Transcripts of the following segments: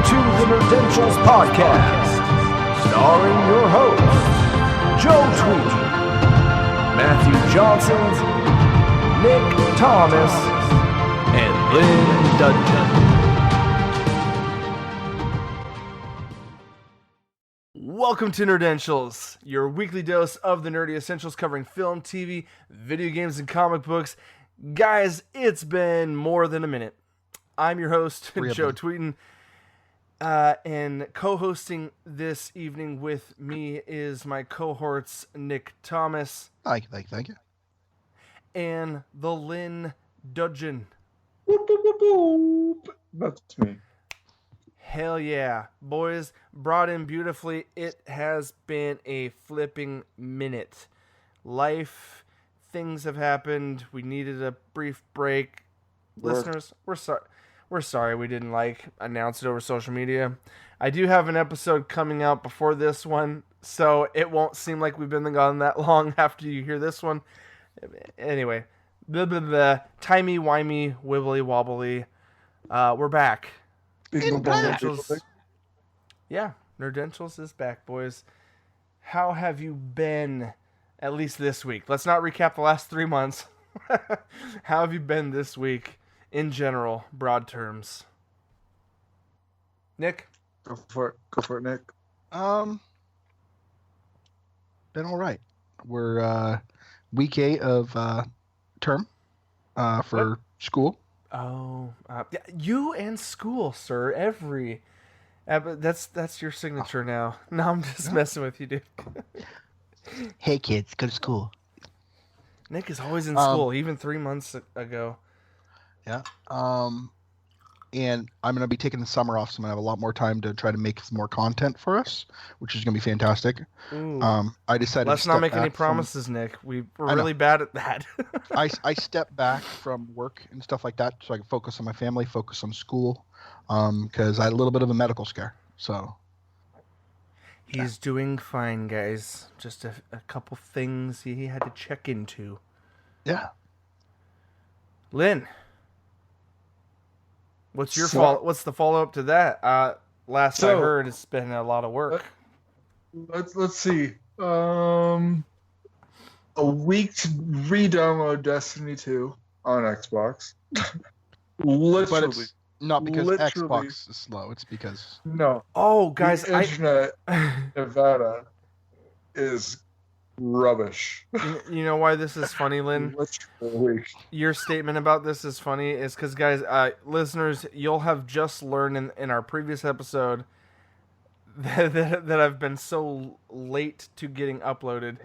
to the Nerdentials podcast, starring your hosts, Joe Tweedy, Matthew Johnson, Nick Thomas, and Lynn Dudgeon. Welcome to Nerdentials, your weekly dose of the nerdy essentials covering film, TV, video games, and comic books. Guys, it's been more than a minute. I'm your host, Joe Tweeden, and co-hosting this evening with me is my cohorts, Nick Thomas. Thank you. And the Lynn Dudgeon. Whoop, whoop, whoop, whoop. That's me. Hell yeah. Boys, brought in beautifully. It has been a flipping minute. Life, things have happened. We needed a brief break. Listeners, we're sorry we didn't announce it over social media. I do have an episode coming out before this one, so it won't seem like we've been gone that long after you hear this one. Anyway, timey-wimey, wibbly-wobbly. We're back. Yeah, Nerdentials is back, boys. How have you been, at least this week? Let's not recap the last 3 months. How have you been this week, in general, broad terms? Nick? Go for it, Nick. Been all right. We're week 8 of term for school. Oh, yeah, you and school, sir. That's your signature now. No, I'm just messing with you, dude. Hey, kids, go to school. Nick is always in school, even 3 months ago. Yeah. And I'm going to be taking the summer off, so I'm going to have a lot more time to try to make some more content for us, which is going to be fantastic. Ooh. I decided Let's not make any promises, Nick. We're really bad at that. I stepped back from work and stuff like that so I can focus on my family, focus on school, because I had a little bit of a medical scare. So he's doing fine, guys. Just a couple things he had to check into. Yeah. Lynn, what's the follow-up to that? Last I heard, it's been a lot of work. Let's see. A week to re-download Destiny 2 on Xbox. Literally. But it's not because Literally. Xbox is slow. It's because... No. Oh, guys, the internet Nevada is rubbish. You know why this is funny, Lynn? Literally. Your statement about this is funny is because, guys, listeners, you'll have just learned in our previous episode that I've been so late to getting uploaded.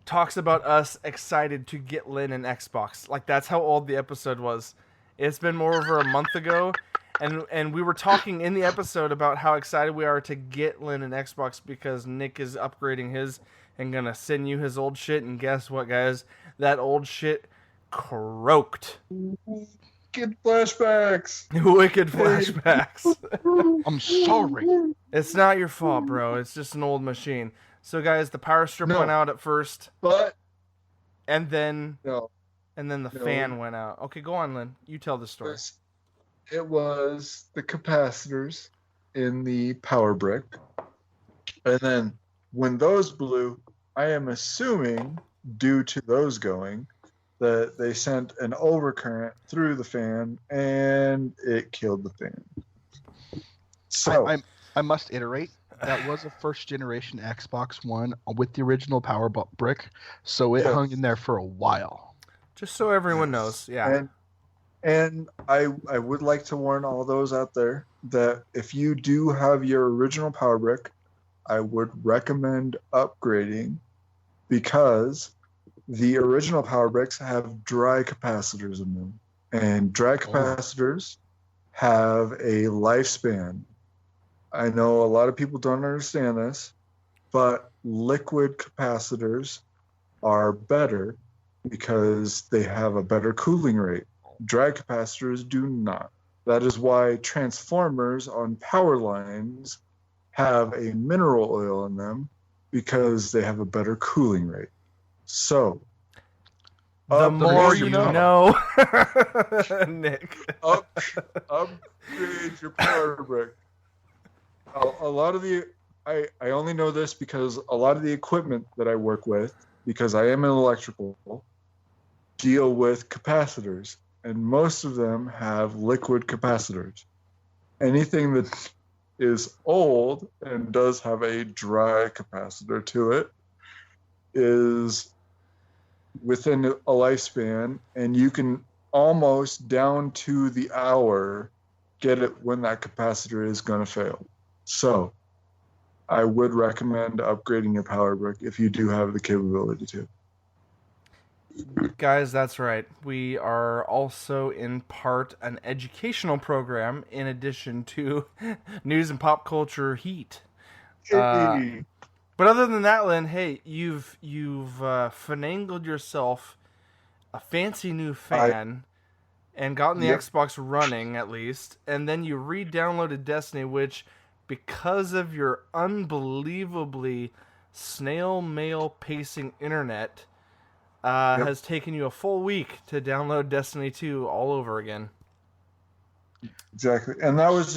Talks about us excited to get Lynn an Xbox. Like, that's how old the episode was. It's been more over a month ago. And we were talking in the episode about how excited we are to get Lynn an Xbox because Nick is upgrading his and gonna send you his old shit. And guess what, guys? That old shit croaked. Wicked flashbacks. Wicked flashbacks. I'm sorry. It's not your fault, bro. It's just an old machine. So, guys, the power strip went out at first. But and then no. And then the fan went out. Okay, go on, Lynn. You tell the story. It was the capacitors in the power brick. And then when those blew, I am assuming, due to those going, that they sent an overcurrent through the fan and it killed the fan. So I must iterate. That was a first generation Xbox One with the original power brick, so it hung in there for a while. Just so everyone knows, yeah. And I would like to warn all those out there that if you do have your original power brick, I would recommend upgrading because the original power bricks have dry capacitors in them. And dry capacitors have a lifespan. I know a lot of people don't understand this, but liquid capacitors are better because they have a better cooling rate. Dry capacitors do not. That is why transformers on power lines have a mineral oil in them, because they have a better cooling rate. So, The more you know. know. Nick. Upgrade your power brick. A lot of the I only know this because a lot of the equipment that I work with, because I am an electrical, deal with capacitors, and most of them have liquid capacitors. Anything that is old and does have a dry capacitor to it is within a lifespan, and you can almost down to the hour get it when that capacitor is going to fail. So I would recommend upgrading your power brick if you do have the capability to. Guys, that's right. We are also in part an educational program in addition to news and pop culture heat. But other than that, Lynn, hey, you've finagled yourself a fancy new fan and gotten the Xbox running at least, and then you re-downloaded Destiny, which, because of your unbelievably snail mail pacing internet, has taken you a full week to download Destiny 2 all over again. Exactly, and that was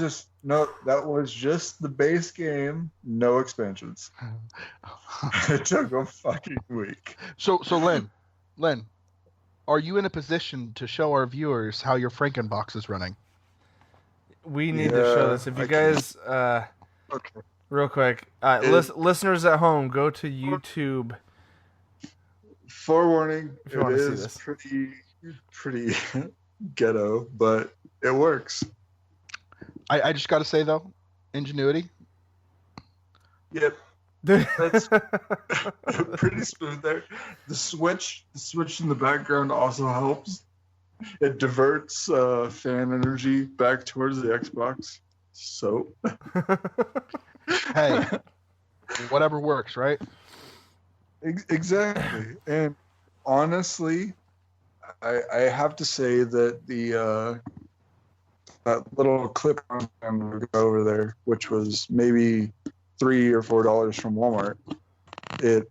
just the base game, no expansions. It took a fucking week. So Len, are you in a position to show our viewers how your Frankenbox is running? We need to show this. If you guys, okay, real quick, listeners at home, go to YouTube. Forewarning, it is pretty ghetto, but it works. I just got to say though, ingenuity. Yep, that's pretty smooth there. The switch in the background also helps. It diverts fan energy back towards the Xbox. So, hey, whatever works, right? Exactly. And honestly, I have to say that the that little clip on over there, which was maybe $3 or $4 from Walmart, it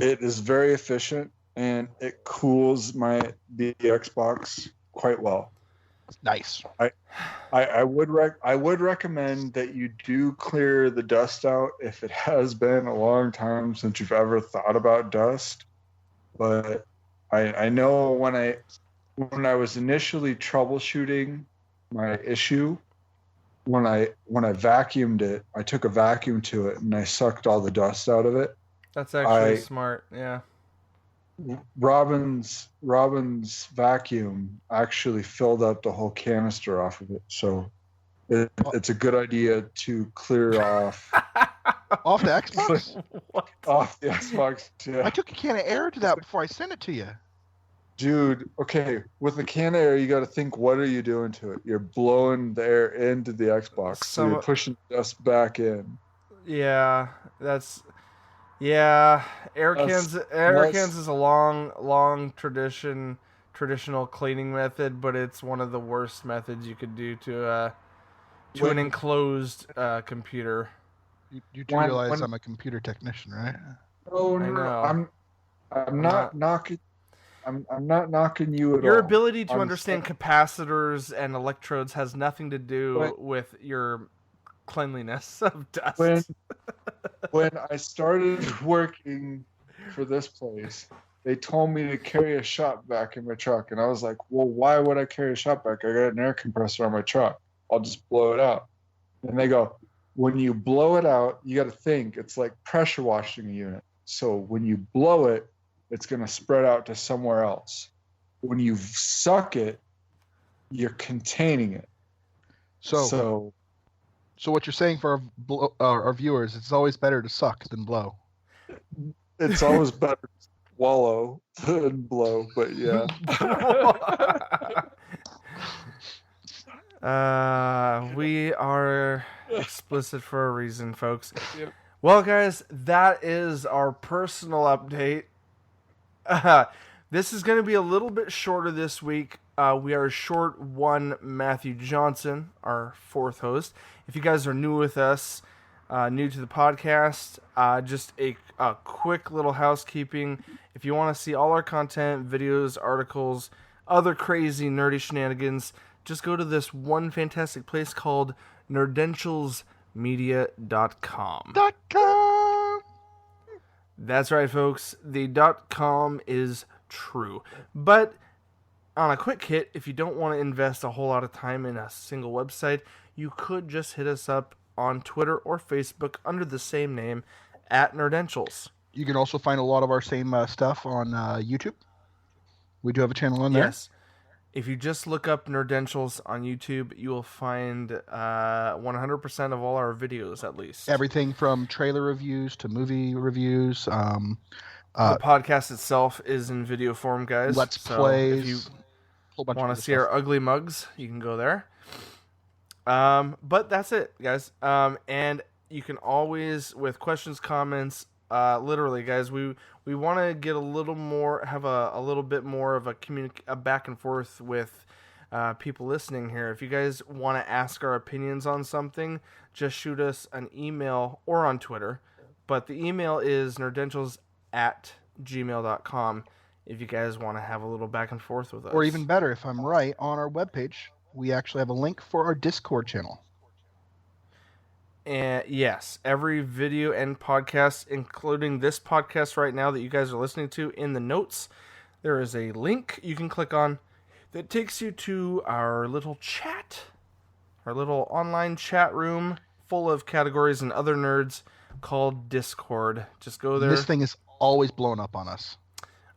is very efficient and it cools the Xbox quite well. Nice. I would recommend that you do clear the dust out if it has been a long time since you've ever thought about dust. But I know when I was initially troubleshooting my issue, when I vacuumed it, I took a vacuum to it and I sucked all the dust out of it. That's actually smart, yeah. Robin's vacuum actually filled up the whole canister off of it, so it's a good idea to clear off off the Xbox. Off the Xbox. Yeah. I took a can of air to that before I sent it to you. Dude, okay, with the can of air, you got to think, what are you doing to it? You're blowing the air into the Xbox, so you're pushing dust back in. Yeah, air cans is a long traditional cleaning method, but it's one of the worst methods you could do to an enclosed computer. You do realize I'm a computer technician, right? Oh no, I'm not knocking. I'm not knocking you at all. Your ability to understand capacitors and electrodes has nothing to do with your cleanliness of dust. When I started working for this place, they told me to carry a shop vac in my truck, and I was like, well, why would I carry a shop vac? I got an air compressor on my truck. I'll just blow it out. And they go, when you blow it out, you got to think it's like pressure washing a unit. So when you blow it, it's going to spread out to somewhere else. When you suck it, you're containing it. So what you're saying for our viewers, it's always better to suck than blow. It's always better to swallow than blow, but yeah. We are explicit for a reason, folks. Yep. Well, guys, that is our personal update. This is going to be a little bit shorter this week. We are short one Matthew Johnson, our fourth host. If you guys are new with us, new to the podcast, just a quick little housekeeping. If you want to see all our content, videos, articles, other crazy nerdy shenanigans, just go to this one fantastic place called Nerdentialsmedia.com. .com. That's right, folks. The .com is true. But on a quick hit, if you don't want to invest a whole lot of time in a single website, you could just hit us up on Twitter or Facebook under the same name at Nerdentials. You can also find a lot of our same stuff on YouTube. We do have a channel on there. Yes. If you just look up Nerdentials on YouTube, you will find 100% of all our videos, at least. Everything from trailer reviews to movie reviews. The podcast itself is in video form, guys. Let's so plays. If you want to see stuff. our ugly mugs, you can go there. But that's it, guys. And you can always, with questions, comments, literally, guys, we want to get a little more, have a little bit more of a back and forth with people listening here. If you guys want to ask our opinions on something, just shoot us an email or on Twitter. But the email is nerdentials@gmail.com if you guys want to have a little back and forth with us. Or even better, if I'm right, on our webpage, we actually have a link for our Discord channel. And yes, every video and podcast, including this podcast right now that you guys are listening to, in the notes, there is a link you can click on that takes you to our little chat, our little online chat room full of categories and other nerds called Discord. Just go there. This thing is always blown up on us.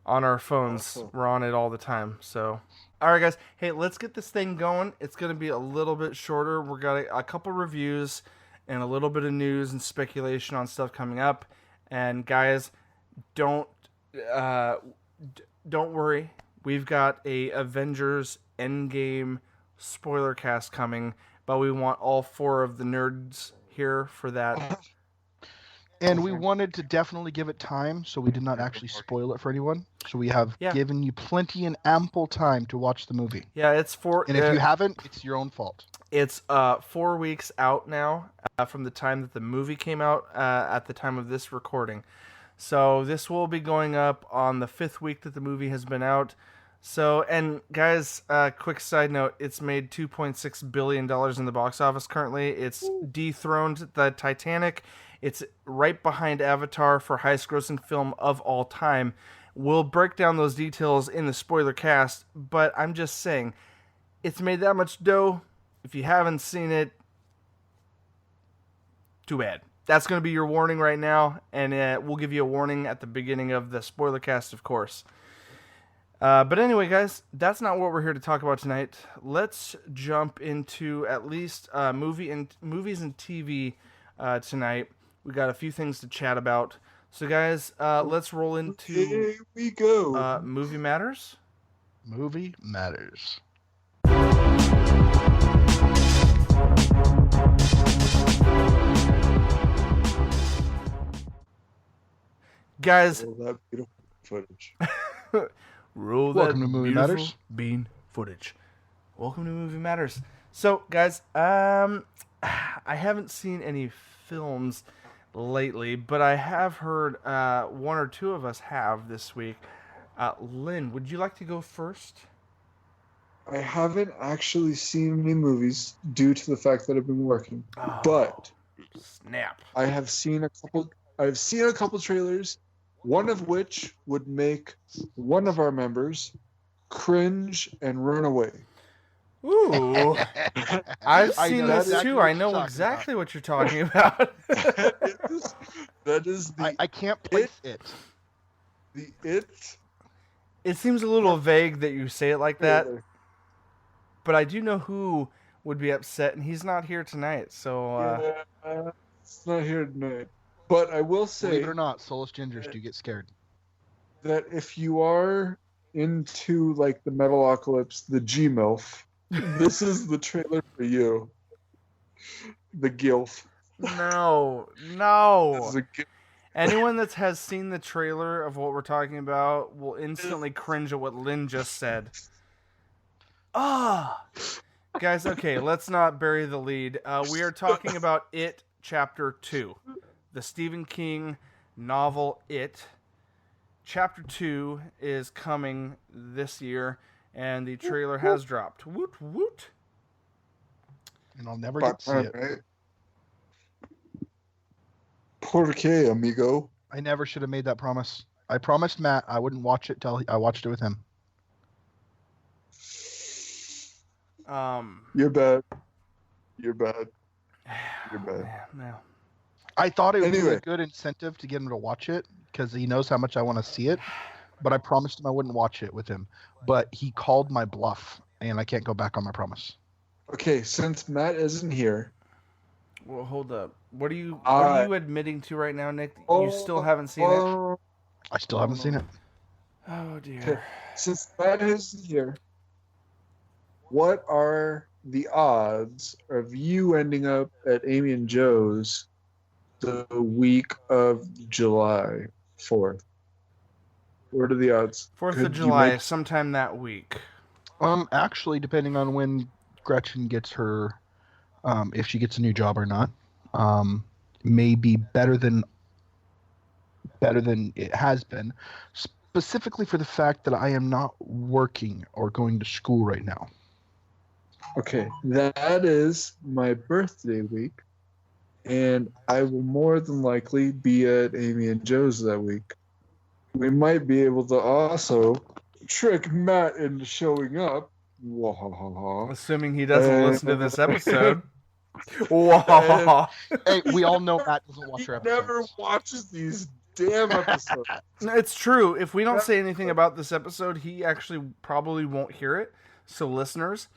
On our phones. Awesome. We're on it all the time. So, all right, guys. Hey, let's get this thing going. It's going to be a little bit shorter. We've got a couple reviews and a little bit of news and speculation on stuff coming up. And guys, don't worry. We've got a Avengers Endgame spoiler cast coming, but we want all 4 of the nerds here for that. And we wanted to definitely give it time, so we did not actually spoil it for anyone. So we have given you plenty and ample time to watch the movie. Yeah, it's 4. And if you haven't, it's your own fault. It's 4 weeks out now from the time that the movie came out at the time of this recording. So this will be going up on the 5th week that the movie has been out. So, and guys, quick side note, it's made $2.6 billion in the box office currently. It's dethroned the Titanic. It's right behind Avatar for highest grossing film of all time. We'll break down those details in the spoiler cast, but I'm just saying, it's made that much dough. If you haven't seen it, too bad. That's going to be your warning right now, and we'll give you a warning at the beginning of the spoiler cast, of course. But anyway, guys, that's not what we're here to talk about tonight. Let's jump into at least movies and TV tonight. We got a few things to chat about. So, guys, let's roll into Here we go. Movie Matters. Movie matters. Guys, All that beautiful footage. roll Welcome that to Movie beautiful Matters. bean footage. Welcome to Movie Matters. So, guys, I haven't seen any films lately, but I have heard 1 or 2 of us have this week. Lynn, would you like to go first? I haven't actually seen any movies due to the fact that I've been working, but Snap. I have seen a couple. I've seen a couple trailers, one of which would make one of our members cringe and run away. Ooh. I've I seen know this exactly too. what I you're know talking exactly what you're talking about. That is the I can't place it. it. It seems a little vague that you say it like that, trailer. but I do know who would be upset, and he's not here tonight. So, It's not here tonight. But I will say Believe it or not, soulless gingers do get scared. that if you are into like the Metalocalypse, the G-MILF, this is the trailer for you. The GILF. no. This is a GILF. Anyone that has seen the trailer of what we're talking about will instantly cringe at what Lynn just said. Guys, okay, let's not bury the lead. We are talking about It Chapter 2. The Stephen King novel It. Chapter 2 is coming this year, and the trailer has dropped. Woot woot. And I'll never get to see it. Right? Por qué, amigo? I never should have made that promise. I promised Matt I wouldn't watch it till I watched it with him. You're bad. You're bad. No. I thought it would be a good incentive to get him to watch it because he knows how much I want to see it. But I promised him I wouldn't watch it with him. But he called my bluff, and I can't go back on my promise. Okay, since Matt isn't here. Well, hold up. What are you admitting to right now, Nick? You still haven't seen it? I still haven't seen it. Oh, dear. Okay. Since Matt isn't here, what are the odds of you ending up at Amy and Joe's the week of July 4th? What are the odds? 4th of July, sometime that week. Actually, depending on when Gretchen gets her, if she gets a new job or not, may be better than it has been, specifically for the fact that I am not working or going to school right now. Okay, that is my birthday week, and I will more than likely be at Amy and Joe's that week. We might be able to also trick Matt into showing up. Assuming he doesn't listen to this episode. Hey, we all know Matt doesn't watch our episodes. He never watches these damn episodes. No, it's true. If we don't say anything about this episode, he actually probably won't hear it. So listeners,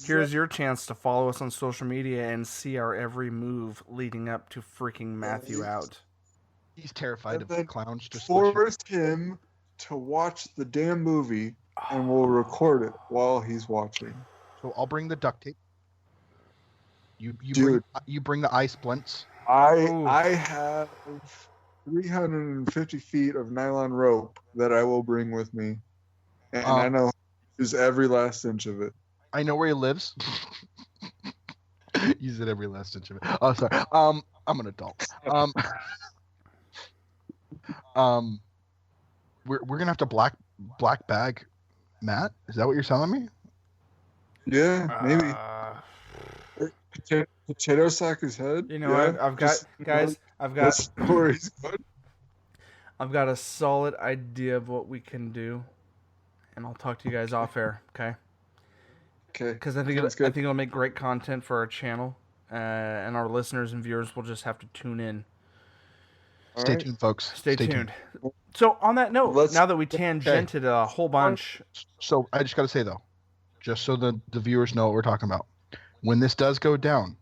here's your chance to follow us on social media and see our every move leading up to freaking Matthew out. He's terrified of the clowns. Just force him to watch the damn movie, and we'll record it while he's watching. So I'll bring the duct tape. You bring the eye splints. I have 350 feet of nylon rope that I will bring with me, and I know how to use every last inch of it. I know where he lives. You said every last inch of it. Oh, sorry. I'm an adult. We're gonna have to black bag Matt. Is that what you're telling me? Yeah, maybe. Potato sack his head. You know, yeah, I've got guys. I've got a solid idea of what we can do, and I'll talk to you guys off air. Okay. Okay. Because I think it'll make great content for our channel, and our listeners and viewers will just have to tune in. Stay tuned, folks. Stay tuned. So on that note, now that we tangented a whole bunch. So I just got to say, though, just so the viewers know what we're talking about. When this does go down,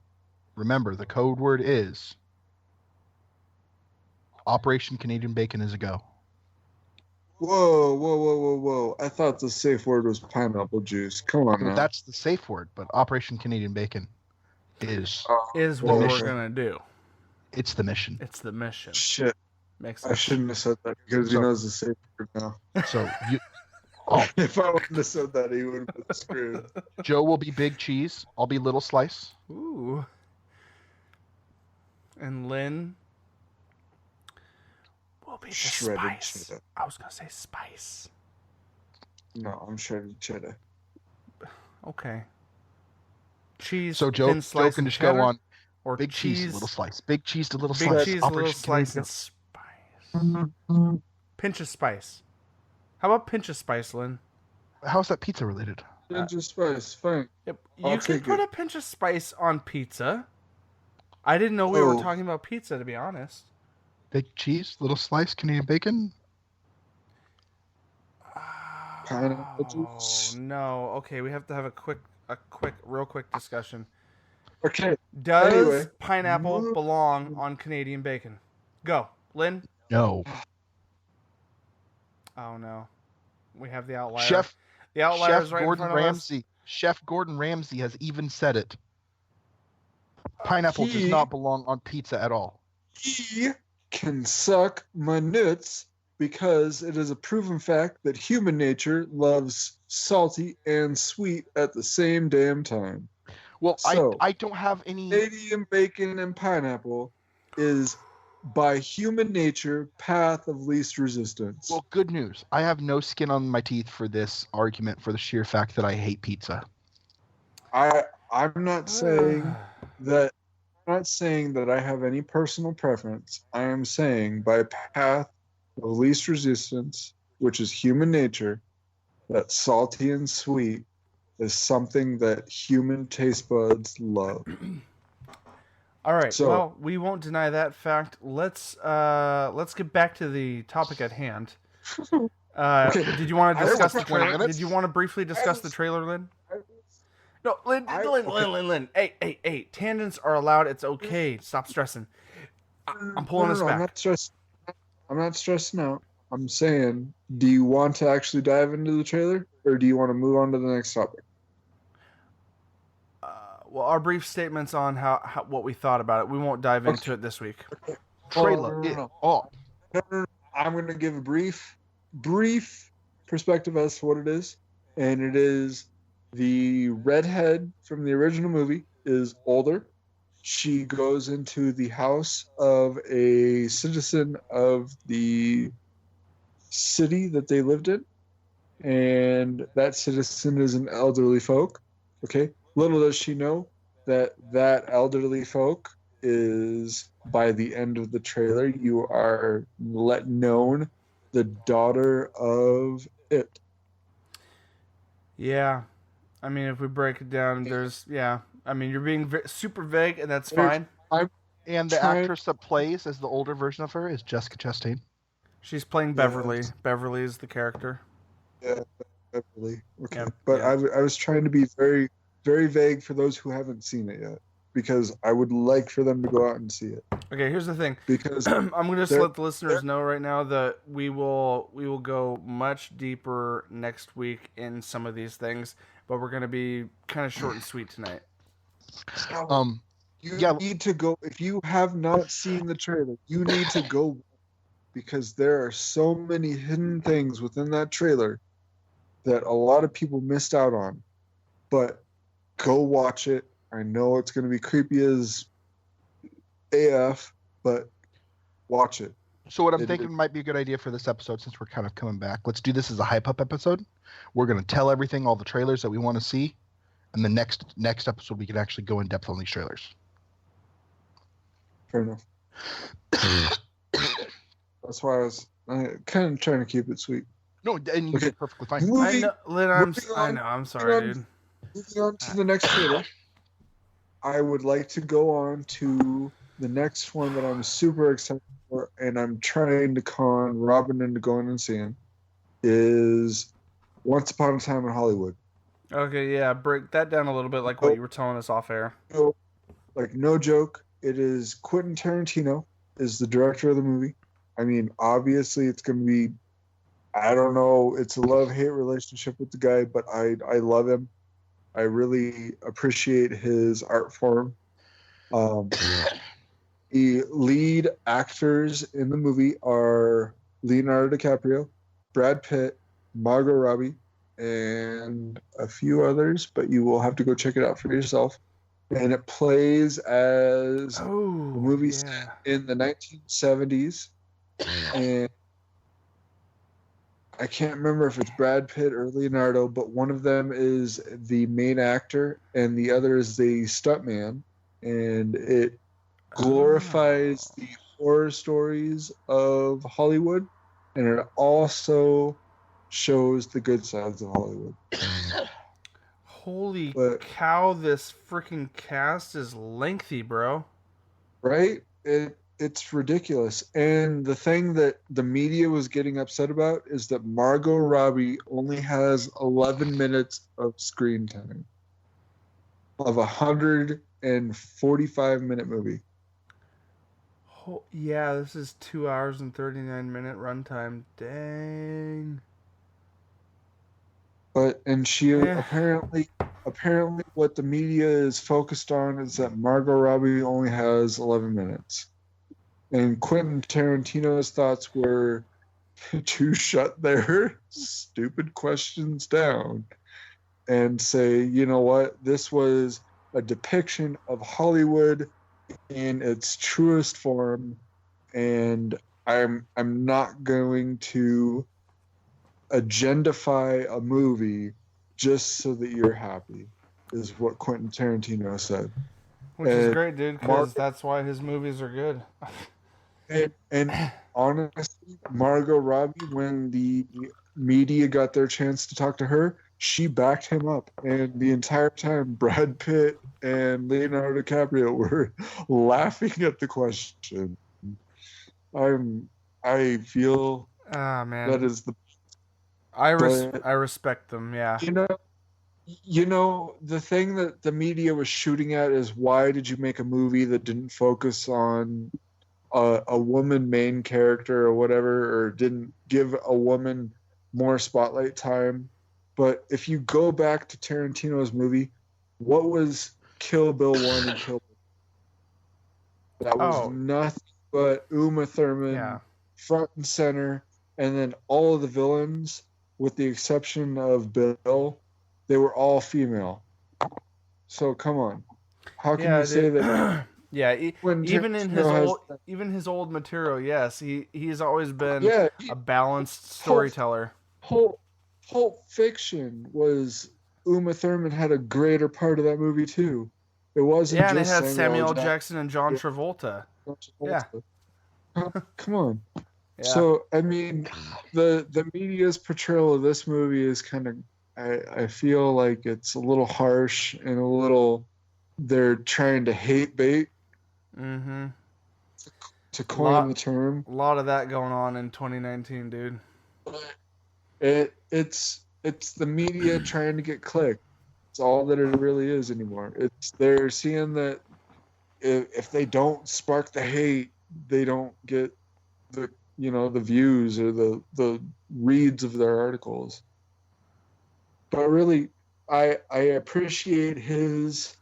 remember, the code word is Operation Canadian Bacon is a go. Whoa. I thought the safe word was pineapple juice. Come on now. That's the safe word, but Operation Canadian Bacon is what we're going to do. It's the mission. It's the mission. Shit. Makes sense. I shouldn't have said that because he knows the safe word now. So you... If I wouldn't have said that, he would have been screwed. Joe will be big cheese. I'll be little slice. Ooh. And Lynn will be the shredded spice. cheddar. I was going to say spice. No, I'm shredded cheddar. Okay. Cheese. So Joe can just cheddar, go on. Or big cheese, little slice. Big cheese to little big slice. Big cheese, little slice, and spice. Pinch of spice. How about pinch of spice, Lynn? How's that pizza related? Pinch of spice, fine. Yep. You can put a pinch of spice on pizza. I didn't know we were talking about pizza, to be honest. Big cheese, little slice, Canadian bacon. Pineapple juice. No. Okay, we have to have a real quick discussion. Okay. Does pineapple belong on Canadian bacon? Go, Lynn. No. Oh no, we have the outlier. Chef right Gordon in front Ramsay. of us. Chef Gordon Ramsay has even said it. Pineapple does not belong on pizza at all. He can suck my nuts because it is a proven fact that human nature loves salty and sweet at the same damn time. Well, So, I don't have any. Canadian bacon and pineapple is by human nature path of least resistance. Well, good news. I have no skin on my teeth for this argument for the sheer fact that I hate pizza. I'm not saying that. I'm not saying that I have any personal preference. I am saying by path of least resistance, which is human nature, that salty and sweet is something that human taste buds love. All right. So- well, we won't deny that fact. Let's get back to the topic at hand. Okay. Did you want to I discuss was the 20 trailer? minutes. Did you want to briefly discuss the trailer, Lynn? No, Lynn. Hey. Tangents are allowed. It's okay. Stop stressing. I'm pulling this back. I'm not stressing out. I'm saying, do you want to actually dive into the trailer, or do you want to move on to the next topic? Well, our brief statements on how what we thought about it. We won't dive into it this week. Trailer. I'm going to give a brief perspective as to what it is, and it is the redhead from the original movie is older. She goes into the house of a citizen of the city that they lived in, and that citizen is an elderly folk. Okay, little does she know that elderly folk is, by the end of the trailer, you are let known the daughter of it. Yeah, I mean, if we break it down, I mean, you're being super vague, and that's fine. And the actress that plays as the older version of her is Jessica Chastain. She's playing Beverly. Beverly is the character. Yeah, Beverly. Okay, Yep, but yeah. I was trying to be very, very vague for those who haven't seen it yet, because I would like for them to go out and see it. Okay, here's the thing. Because I'm going to just let the listeners know right now that we will go much deeper next week in some of these things, but we're going to be kind of short and sweet tonight. You need to go. If you have not seen the trailer, you need to go, because there are so many hidden things within that trailer that a lot of people missed out on. But go watch it. I know it's going to be creepy as AF, but watch it. So what I'm thinking might be a good idea for this episode, since we're kind of coming back, let's do this as a hype up episode. We're going to tell everything, all the trailers that we want to see, and the next episode we can actually go in depth on these trailers. Fair enough. That's why I was kind of trying to keep it sweet. No, and you're perfectly fine. I know, Lynn, I'm sorry, dude. Moving on to the next trailer, I would like to go on to the next one that I'm super excited for, and I'm trying to con Robin into going and seeing, is Once Upon a Time in Hollywood. Okay, yeah, break that down a little bit, like what you were telling us off air. So, like, no joke, it is Quentin Tarantino is the director of the movie. I mean, obviously it's going to be, I don't know, it's a love-hate relationship with the guy, but I love him. I really appreciate his art form. The lead actors in the movie are Leonardo DiCaprio, Brad Pitt, Margot Robbie, and a few others, but you will have to go check it out for yourself. And it plays as the movie in the 1970s. And I can't remember if it's Brad Pitt or Leonardo, but one of them is the main actor and the other is the stuntman. And it glorifies the horror stories of Hollywood, and it also shows the good sides of Hollywood. Holy cow, this freaking cast is lengthy, bro. Right? It's ridiculous. And the thing that the media was getting upset about is that Margot Robbie only has 11 minutes of screen time of a 145-minute movie. Oh, yeah, this is 2 hours and 39-minute runtime. Dang. And she apparently what the media is focused on is that Margot Robbie only has 11 minutes. And Quentin Tarantino's thoughts were to shut their stupid questions down and say, you know what, this was a depiction of Hollywood in its truest form, and I'm not going to agendify a movie just so that you're happy, is what Quentin Tarantino said. Which is great, dude, because Margot, that's why his movies are good. and honestly, Margot Robbie, when the media got their chance to talk to her, she backed him up. And the entire time, Brad Pitt and Leonardo DiCaprio were laughing at the question. I feel Man, that is the. I respect them. Yeah. You know, the thing that the media was shooting at is, why did you make a movie that didn't focus on a woman main character or whatever, or didn't give a woman more spotlight time? But if you go back to Tarantino's movie, what was Kill Bill 1 and Kill Bill? That was nothing but Uma Thurman front and center, and then all of the villains, with the exception of Bill, they were all female. So come on, how can you say that? Yeah, even in his old material, yes, he's always been a balanced storyteller. Pulp Fiction was, Uma Thurman had a greater part of that movie too. It wasn't just and it had Samuel Jackson and John Travolta. Yeah. Come on. Yeah. So I mean, the media's portrayal of this movie is kind of, I feel like it's a little harsh and a little, they're trying to hate bait. Mm-hmm. To coin the term. A lot of that going on in 2019, dude. It's the media trying to get clicked. It's all that it really is anymore. They're seeing that if they don't spark the hate, they don't get the views or the reads of their articles. But really, I appreciate his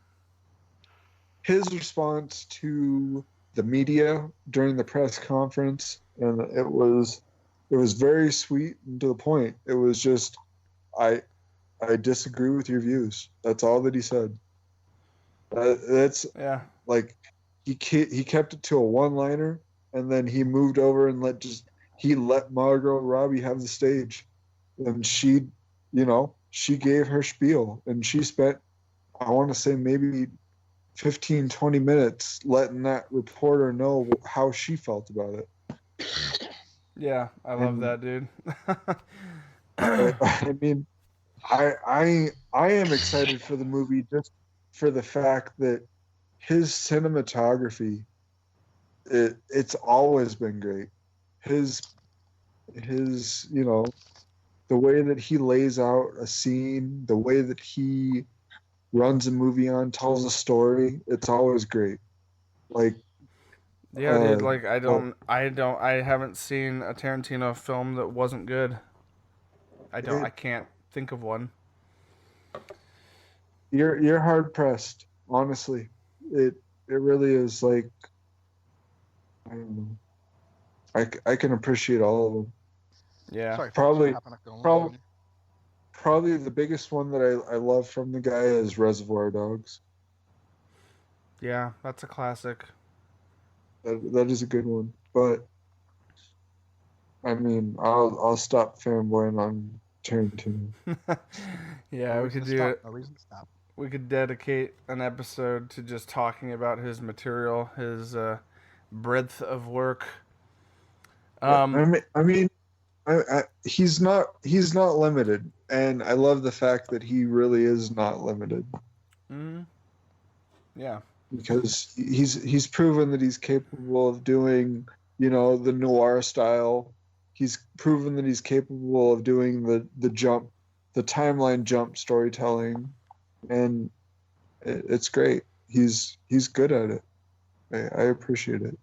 response to the media during the press conference, and it was very sweet and to the point. It was just, I disagree with your views. That's all that he said. That's like, he kept it to a one-liner, and then he moved over and let Margot Robbie have the stage, and she gave her spiel, and she spent, I want to say, maybe 15, 20 minutes letting that reporter know how she felt about it. Yeah, I love that, dude. I mean, I am excited for the movie just for the fact that his cinematography, it's always been great. His the way that he lays out a scene, the way that he runs a movie on, tells a story, it's always great. Like, yeah, dude, like I haven't seen a Tarantino film that wasn't good. I can't think of one. You're hard pressed, honestly. It really is. Like, I don't know. I can appreciate all of them. Yeah. Sorry, probably the biggest one that I love from the guy is Reservoir Dogs. Yeah, that's a classic. That is a good one. But I mean, I'll stop fanboying on Tarantino. Yeah, we could do it. We could dedicate an episode to just talking about his material, his breadth of work. He's not limited, and I love the fact that he really is not limited. Mm-hmm. Yeah, because he's proven that he's capable of doing, the noir style. He's proven that he's capable of doing the timeline jump storytelling, and it's great. He's good at it. I appreciate it.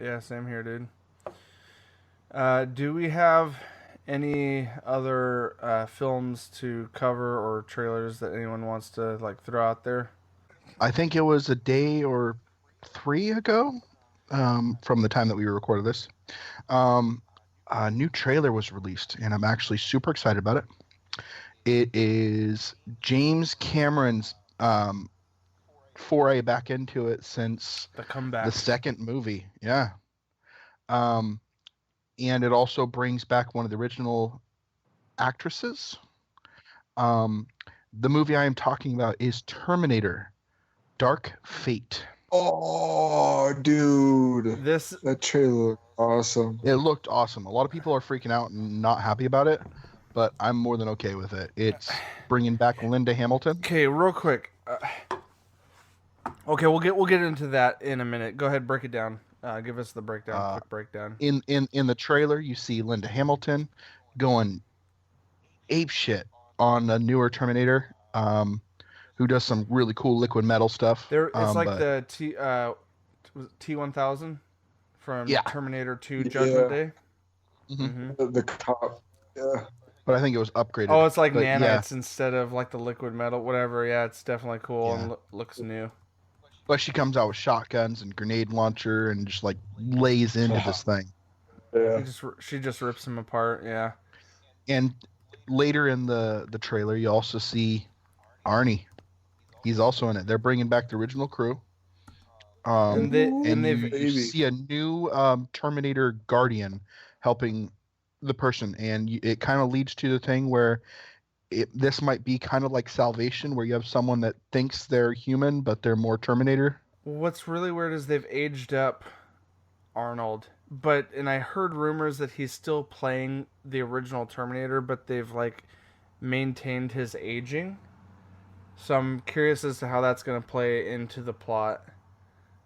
Yeah, same here, dude. Do we have any other films to cover or trailers that anyone wants to throw out there? I think it was a day or 3 ago, from the time that we recorded this. A new trailer was released, and I'm actually super excited about it. It is James Cameron's foray back into it since The comeback. the second movie. Yeah. And it also brings back one of the original actresses. The movie I am talking about is Terminator: Dark Fate. Oh, dude. That trailer looked awesome. It looked awesome. A lot of people are freaking out and not happy about it, but I'm more than okay with it. It's bringing back Linda Hamilton. Okay, real quick. Okay, we'll get into that in a minute. Go ahead, break it down. Give us the breakdown. Quick breakdown. In the trailer, you see Linda Hamilton going ape shit on a newer Terminator, who does some really cool liquid metal stuff. It's like the T-1000 from Terminator 2 Judgment Day. Mm-hmm. The cop. Yeah. But I think it was upgraded. Oh, it's like nanites instead of like the liquid metal, whatever. Yeah, it's definitely cool and looks new. But she comes out with shotguns and grenade launcher and just like lays into this thing. Yeah. She just rips him apart. Yeah. And later in the trailer, you also see Arnie. He's also in it. They're bringing back the original crew. You see a new Terminator Guardian helping the person, and it kind of leads to the thing where this might be kind of like Salvation, where you have someone that thinks they're human, but they're more Terminator. What's really weird is they've aged up Arnold, and I heard rumors that he's still playing the original Terminator, but they've like maintained his aging. So I'm curious as to how that's going to play into the plot.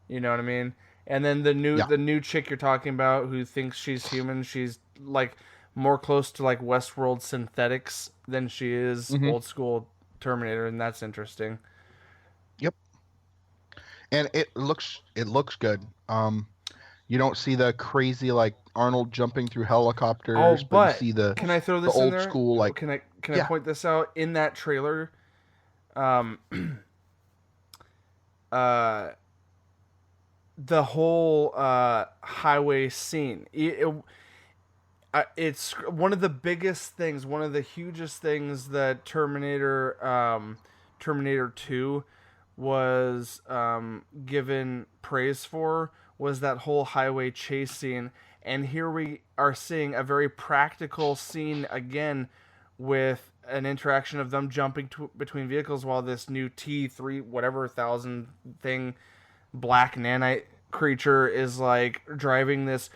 You know what I mean? And then the new chick you're talking about who thinks she's human, she's like more close to like Westworld synthetics than she is old school Terminator, and that's interesting. Yep. And it looks good. You don't see the crazy like Arnold jumping through helicopters, but you see the can I throw this the in old there? school like can I point this out in that trailer? The whole highway scene. It's one of the biggest things, one of the hugest things that Terminator 2 was given praise for was that whole highway chase scene. And here we are seeing a very practical scene again with an interaction of them jumping between vehicles while this new T3 whatever thousand thing black nanite creature is like driving this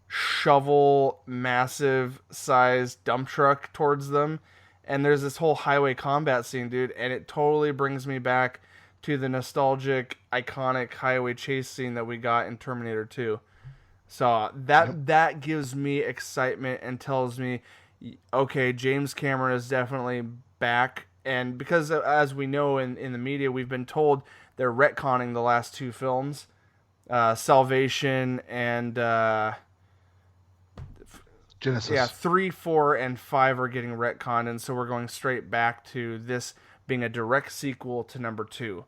shovel massive sized dump truck towards them, and there's this whole highway combat scene, dude, and it totally brings me back to the nostalgic iconic highway chase scene that we got in Terminator 2. So that gives me excitement and tells me, okay, James Cameron is definitely back. And because as we know in the media, we've been told they're retconning the last two films, Salvation and Genesis. Yeah, 3, 4, and 5 are getting retconned, and so we're going straight back to this being a direct sequel to number 2.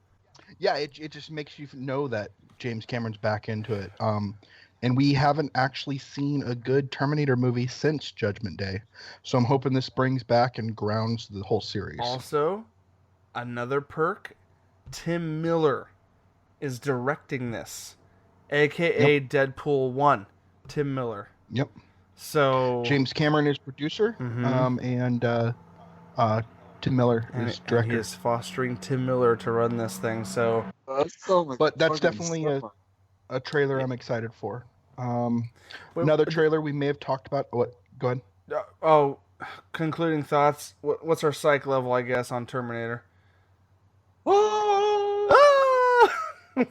Yeah, it just makes you know that James Cameron's back into it. And we haven't actually seen a good Terminator movie since Judgment Day. So I'm hoping this brings back and grounds the whole series. Also, another perk, Tim Miller is directing this, a.k.a. Deadpool 1, Tim Miller. Yep. So James Cameron is producer, and Tim Miller is director. And he is fostering Tim Miller to run this thing. So, but that's definitely a trailer I'm excited for. Another trailer we may have talked about. What? Go ahead. Concluding thoughts. What's our psych level, I guess, on Terminator?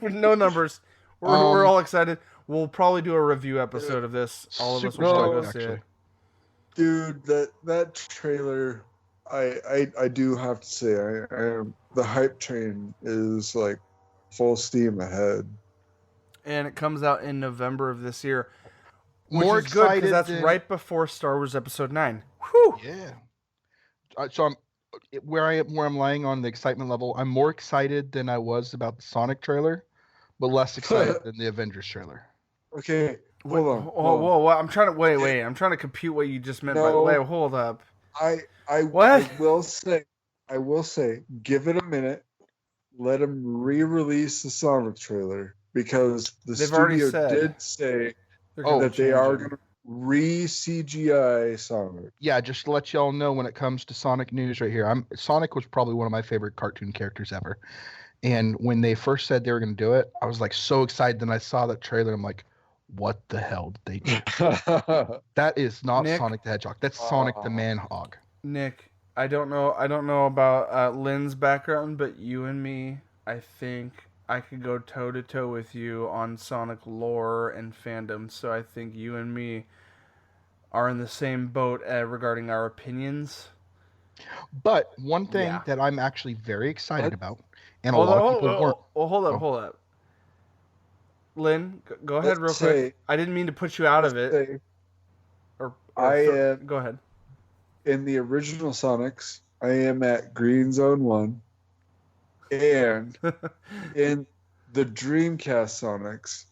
No numbers. We're all excited. We'll probably do a review episode of this. All of us will go see it. Dude, that trailer, I do have to say, the hype train is like full steam ahead. And it comes out in November of this year. More which is good because that's right before Star Wars Episode 9. Whew. Yeah. So where I'm lying on the excitement level, I'm more excited than I was about the Sonic trailer, but less excited than the Avengers trailer. Okay, hold on. Whoa! I'm trying to wait. I'm trying to compute what you just meant. Wait, hold up. I will say, give it a minute. let them re-release the Sonic trailer because the They've already studio said did say they're gonna that they are change going him. to re-CGI Sonic. Yeah, just to let y'all know when it comes to Sonic news right here. Sonic was probably one of my favorite cartoon characters ever. And when they first said they were going to do it, I was like so excited. Then I saw that trailer. I'm like, what the hell did they do? That is not Nick? Sonic the Hedgehog. That's Sonic the Manhog. Nick, I don't know about Lynn's background, but you and me, I think I could go toe to toe with you on Sonic lore and fandom. So I think you and me are in the same boat regarding our opinions. But one thing Yeah. that I'm actually very excited about, and Hold a lot on, of people weren't. hold up. Lynn, go ahead real Let's quick. say- I didn't mean to put you out of it. say Or I am go ahead. in the original Sonics. I am at Green Zone 1, and in the Dreamcast Sonics,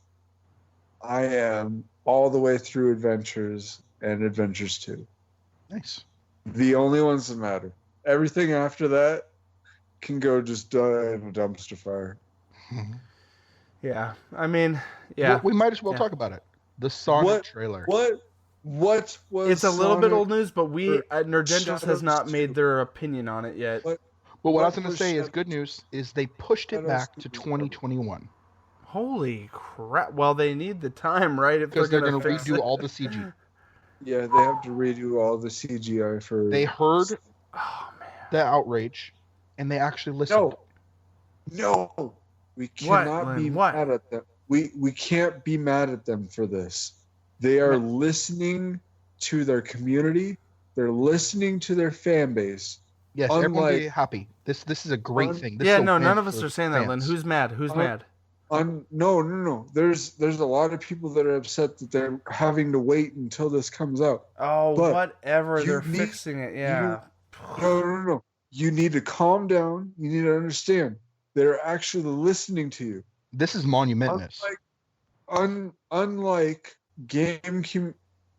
I am all the way through Adventures and Adventures 2. Nice. The only ones that matter. Everything after that can go just die in a dumpster fire. Yeah, I mean, yeah. We might as well Yeah. talk about it. The Sonic trailer. What was It's a little bit Sonic old news, but we at Nerdentials has not Shadows made 2? their opinion on it yet. What- But what I was what going to was say is Shadows- good news is they pushed it Shadows back to 2? 2021 Holy crap! Well, they need the time, right? If because they're going going to to fix redo it. all the CG. Yeah, they have to redo all the CGI for. They heard Oh man! the outrage, and they actually listened. No, we cannot be Lynn? What? mad at them. We can't be mad at them for this. They are listening to their community. They're listening to their fan base. Yes, everyone be Unlike- happy. This is a great thing. This Yeah, is a no, win none of us for are saying that, Lynn. fans. Who's mad? Who's mad? No. There's a lot of people that are upset that they're having to wait until this comes out. Oh, But whatever. you They're need- fixing it. Yeah. No. You need to calm down. You need to understand. They're actually listening to you. This is monumentous. Unlike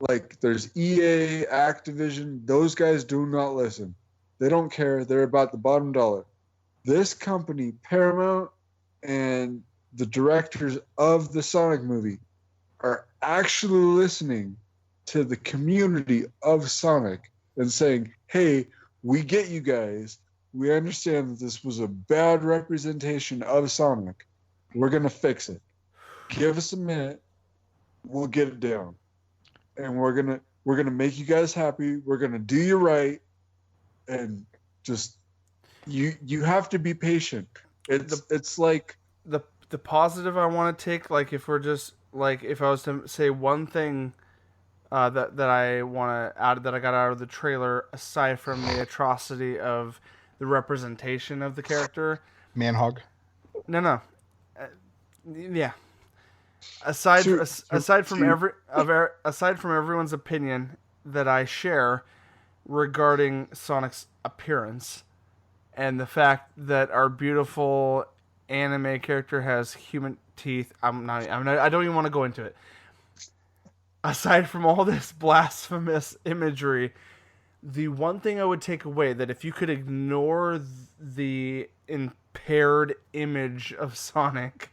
like there's EA, Activision, those guys do not listen. They don't care. They're about the bottom dollar. This company, Paramount, and the directors of the Sonic movie are actually listening to the community of Sonic and saying, hey, we get you guys. We understand that this was a bad representation of Sonic. We're going to fix it. Give us a minute. We'll get it down. And we're going to make you guys happy. We're going to do you right. And just you have to be patient. It's like The positive I want to take, like if we're just like if I was to say one thing that I want to add that I got out of the trailer, aside from the atrocity of the representation of the character, Manhog. no, yeah. Aside from everyone's opinion that I share regarding Sonic's appearance and the fact that our beautiful anime character has human teeth, I don't even want to go into it. Aside from all this blasphemous imagery, the one thing I would take away that if you could ignore the impaired image of Sonic,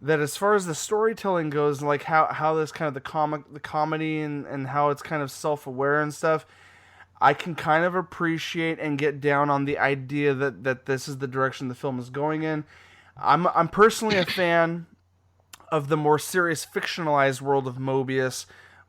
that as far as the storytelling goes, like how this kind of the comedy and how it's kind of self-aware and stuff, I can kind of appreciate and get down on the idea that this is the direction the film is going in. I'm personally a fan of the more serious fictionalized world of Mobius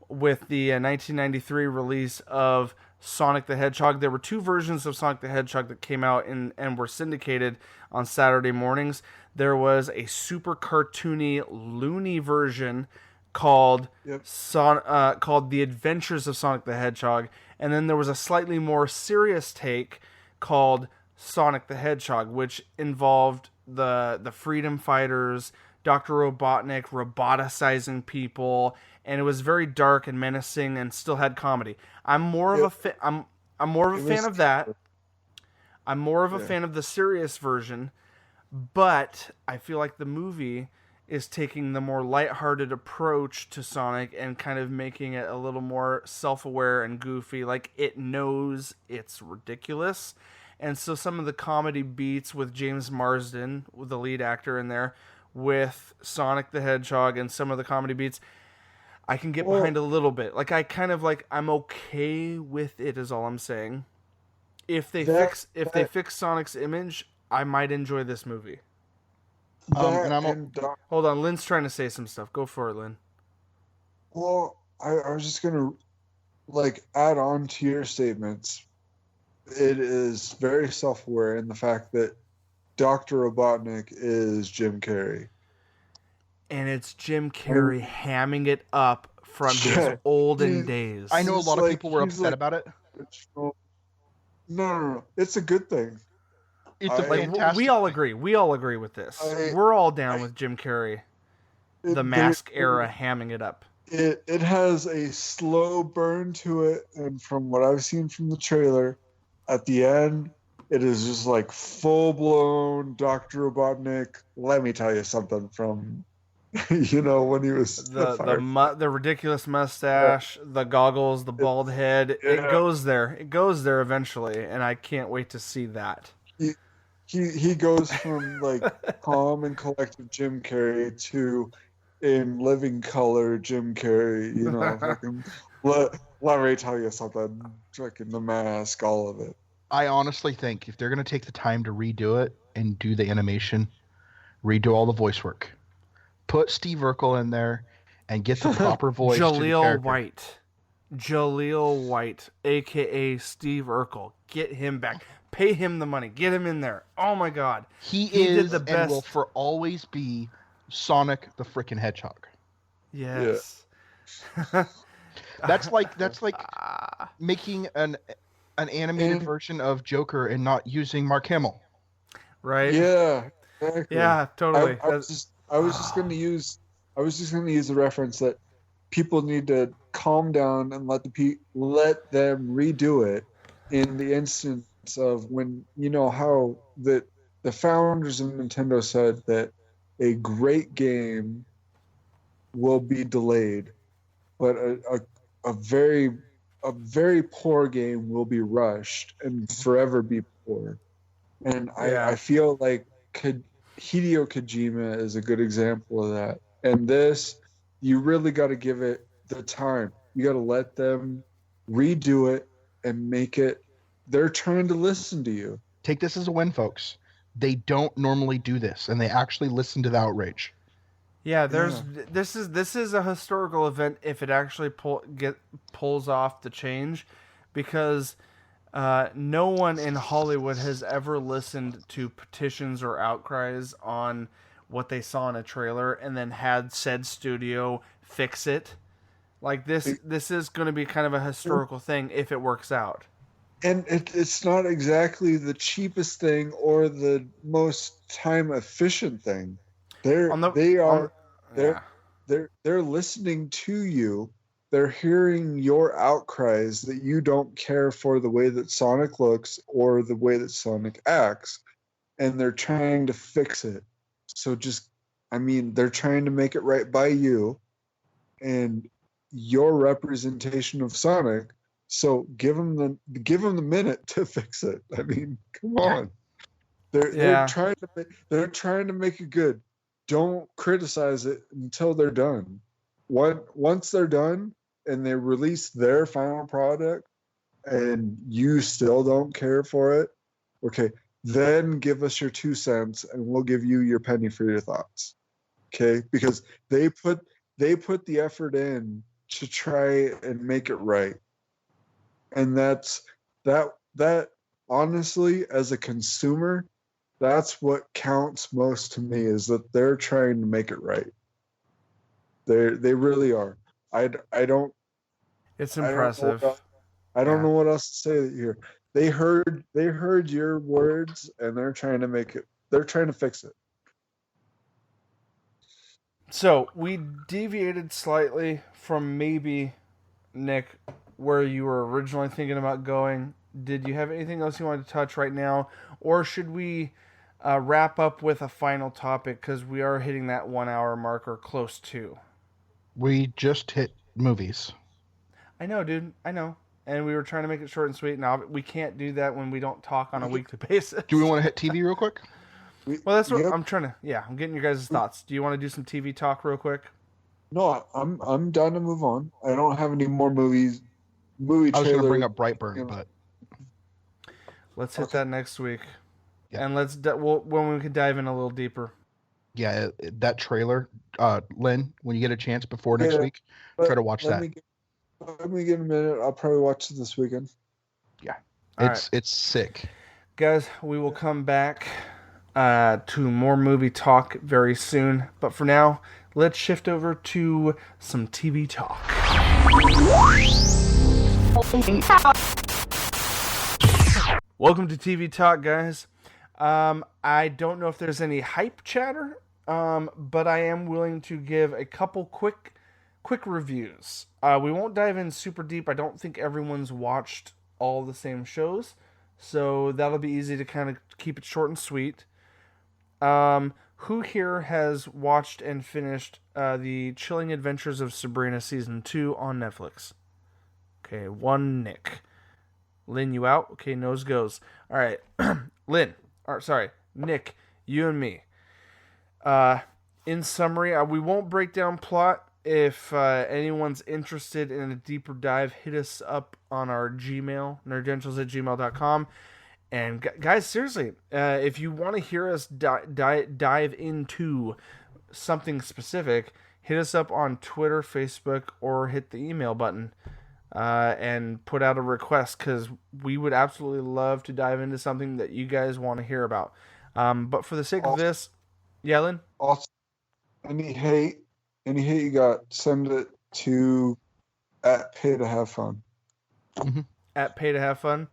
with the 1993 release of Sonic the Hedgehog. There were two versions of Sonic the Hedgehog that came out and were syndicated on Saturday mornings. There was a super cartoony, loony version called called The Adventures of Sonic the Hedgehog, and then there was a slightly more serious take called Sonic the Hedgehog, which involved the freedom fighters, Dr. Robotnik roboticizing people, and it was very dark and menacing and still had comedy. I'm more of a fan of that. I'm more of a fan of the serious version, but I feel like the movie is taking the more lighthearted approach to Sonic and kind of making it a little more self-aware and goofy. Like, it knows it's ridiculous, And so some of the comedy beats with James Marsden, with the lead actor in there, with Sonic the Hedgehog, and some of the comedy beats, I can get behind a little bit. Like I'm okay with it, is all I'm saying. If they fix Sonic's image, I might enjoy this movie. Hold on, Lynn's trying to say some stuff. Go for it, Lynn. Well, I was just gonna add on to your statements. It is very self-aware in the fact that Dr. Robotnik is Jim Carrey. And it's Jim Carrey hamming it up from his olden days. I know a lot of people were upset about it. No. It's a good thing. It's a fantastic. We all agree. We all agree with this. We're all down with Jim Carrey, the Mask era, hamming it up. It has a slow burn to it, and from what I've seen from the trailer, at the end, it is just like full-blown Dr. Robotnik. Let me tell you something from, when he was the ridiculous mustache, the goggles, the bald head. Yeah. It goes there. It goes there eventually, and I can't wait to see that. He goes from calm and collected Jim Carrey to in living color Jim Carrey. Fucking let me tell you something. Fucking The Mask, all of it. I honestly think if they're gonna take the time to redo it and do the animation, redo all the voice work, put Steve Urkel in there, and get the proper voice. Jaleel White, aka Steve Urkel, get him back. Pay him the money. Get him in there. Oh my God, he did the best. And will for always be Sonic the frickin' Hedgehog. Yes. Yeah. That's like making an animated version of Joker and not using Mark Hamill. Right? Yeah. Exactly. Yeah, totally. I was just going to use the reference that people need to calm down and let them redo it in the instance of when how the founders of Nintendo said that a great game will be delayed, but a very poor game will be rushed and forever be poor. And I feel like Hideo Kojima is a good example of that. And this, you really got to give it the time. You got to let them redo it and make it. They're trying to listen to you. Take this as a win, folks. They don't normally do this, and they actually listen to the outrage. Yeah, this is a historical event if it actually pulls off the change, because no one in Hollywood has ever listened to petitions or outcries on what they saw in a trailer and then had said studio fix it. Like this is going to be kind of a historical thing if it works out. And it's not exactly the cheapest thing or the most time efficient thing. They're listening to you. They're hearing your outcries that you don't care for the way that Sonic looks or the way that Sonic acts, and they're trying to fix it. So they're trying to make it right by you and your representation of Sonic. So give them the minute to fix it. I mean, come on. They're trying to make it good. Don't criticize it until they're done. Once they're done and they release their final product and you still don't care for it, okay, then give us your 2 cents and we'll give you your penny for your thoughts. Okay? Because they put the effort in to try and make it right. And that honestly, as a consumer, that's what counts most to me, is that they're trying to make it right. They really are. I don't. It's impressive. I don't know what else to say here. They heard your words and they're trying to make it. They're trying to fix it. So we deviated slightly from maybe, Nick, where you were originally thinking about going. Did you have anything else you wanted to touch right now? Or should we wrap up with a final topic, because we are hitting that 1 hour marker close to? We just hit movies. I know, dude. I know. and we were trying to make it short and sweet. Now we can't do that when we don't talk on a weekly basis. Do we want to hit TV real quick? Well, that's what I'm trying to. Yeah, I'm getting your guys' thoughts. Do you want to do some TV talk real quick? No, I'm done to move on. I don't have any more movie I was going to trailers. bring up Brightburn, but Let's hit that next week, Yeah. and when we can dive in a little deeper. yeah, that trailer, Lynn, when you get a chance before next week, try to watch that. Let me give a minute. I'll probably watch it this weekend. It's sick. Guys, we will come back to more movie talk very soon. But for now, let's shift over to some TV talk. Welcome to TV talk, guys. I don't know if there's any hype chatter, but I am willing to give a couple quick reviews. We won't dive in super deep. I don't think everyone's watched all the same shows, so that'll be easy to kind of keep it short and sweet. Who here has watched and finished the Chilling Adventures of Sabrina Season 2 on Netflix? Okay, one Nick. Lynn, you out? Okay, nose goes. All right, Nick, you and me. In summary, we won't break down plot. If anyone's interested in a deeper dive, hit us up on our Gmail, nerdentials@gmail.com. And guys, seriously, if you want to hear us dive into something specific, hit us up on Twitter, Facebook, or hit the email button and put out a request, because we would absolutely love to dive into something that you guys want to hear about. But for the sake of this, Yellen? Also, any hate you got, send it to @pay-to-have-fun. Mm-hmm. @pay-to-have-fun.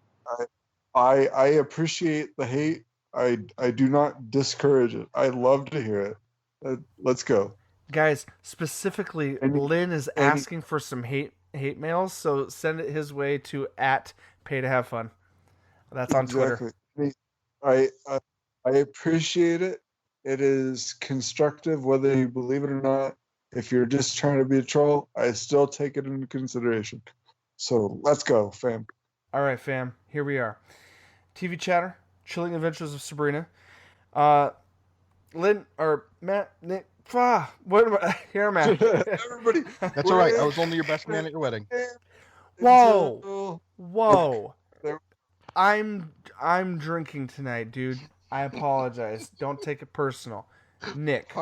I appreciate the hate. I do not discourage it. I love to hear it. Let's go, guys. Specifically, Lynn is asking for some hate mails, so send it his way to @pay-to-have-fun. That's on Twitter. I appreciate it. It is constructive, whether you believe it or not. If you're just trying to be a troll, I still take it into consideration. So let's go, fam. All right, fam. Here we are. TV chatter, Chilling Adventures of Sabrina. Lynn or Matt, Nick. What am I? Here, Matt. Everybody. That's all right. I was only your best man at your wedding. Whoa. I'm drinking tonight, dude. I apologize. Don't take it personal. Nick,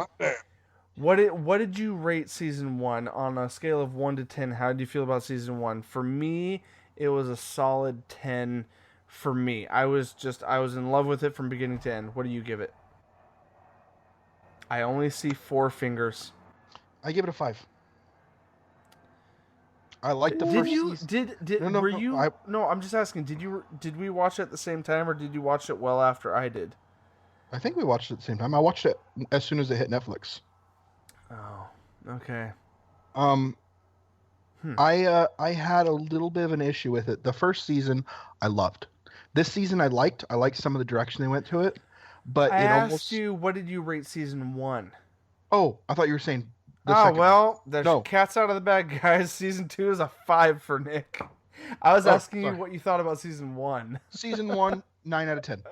what did you rate season 1 on a scale of 1 to 10? How did you feel about season 1? For me, it was a solid 10 for me. I was in love with it from beginning to end. What do you give it? I only see 4 fingers. I give it a 5. I like the first season. No, I'm just asking, did we watch it at the same time, or did you watch it well after I did? I think we watched it at the same time. I watched it as soon as it hit Netflix. Oh, okay. I had a little bit of an issue with it. The first season I loved. This season I liked some of the direction they went to it, but I asked you, what did you rate season 1? Oh, I thought you were saying the cat's out of the bag, guys. Season 2 is a 5 for Nick. I was asking you what you thought about season 1. Season 1, 9 out of 10.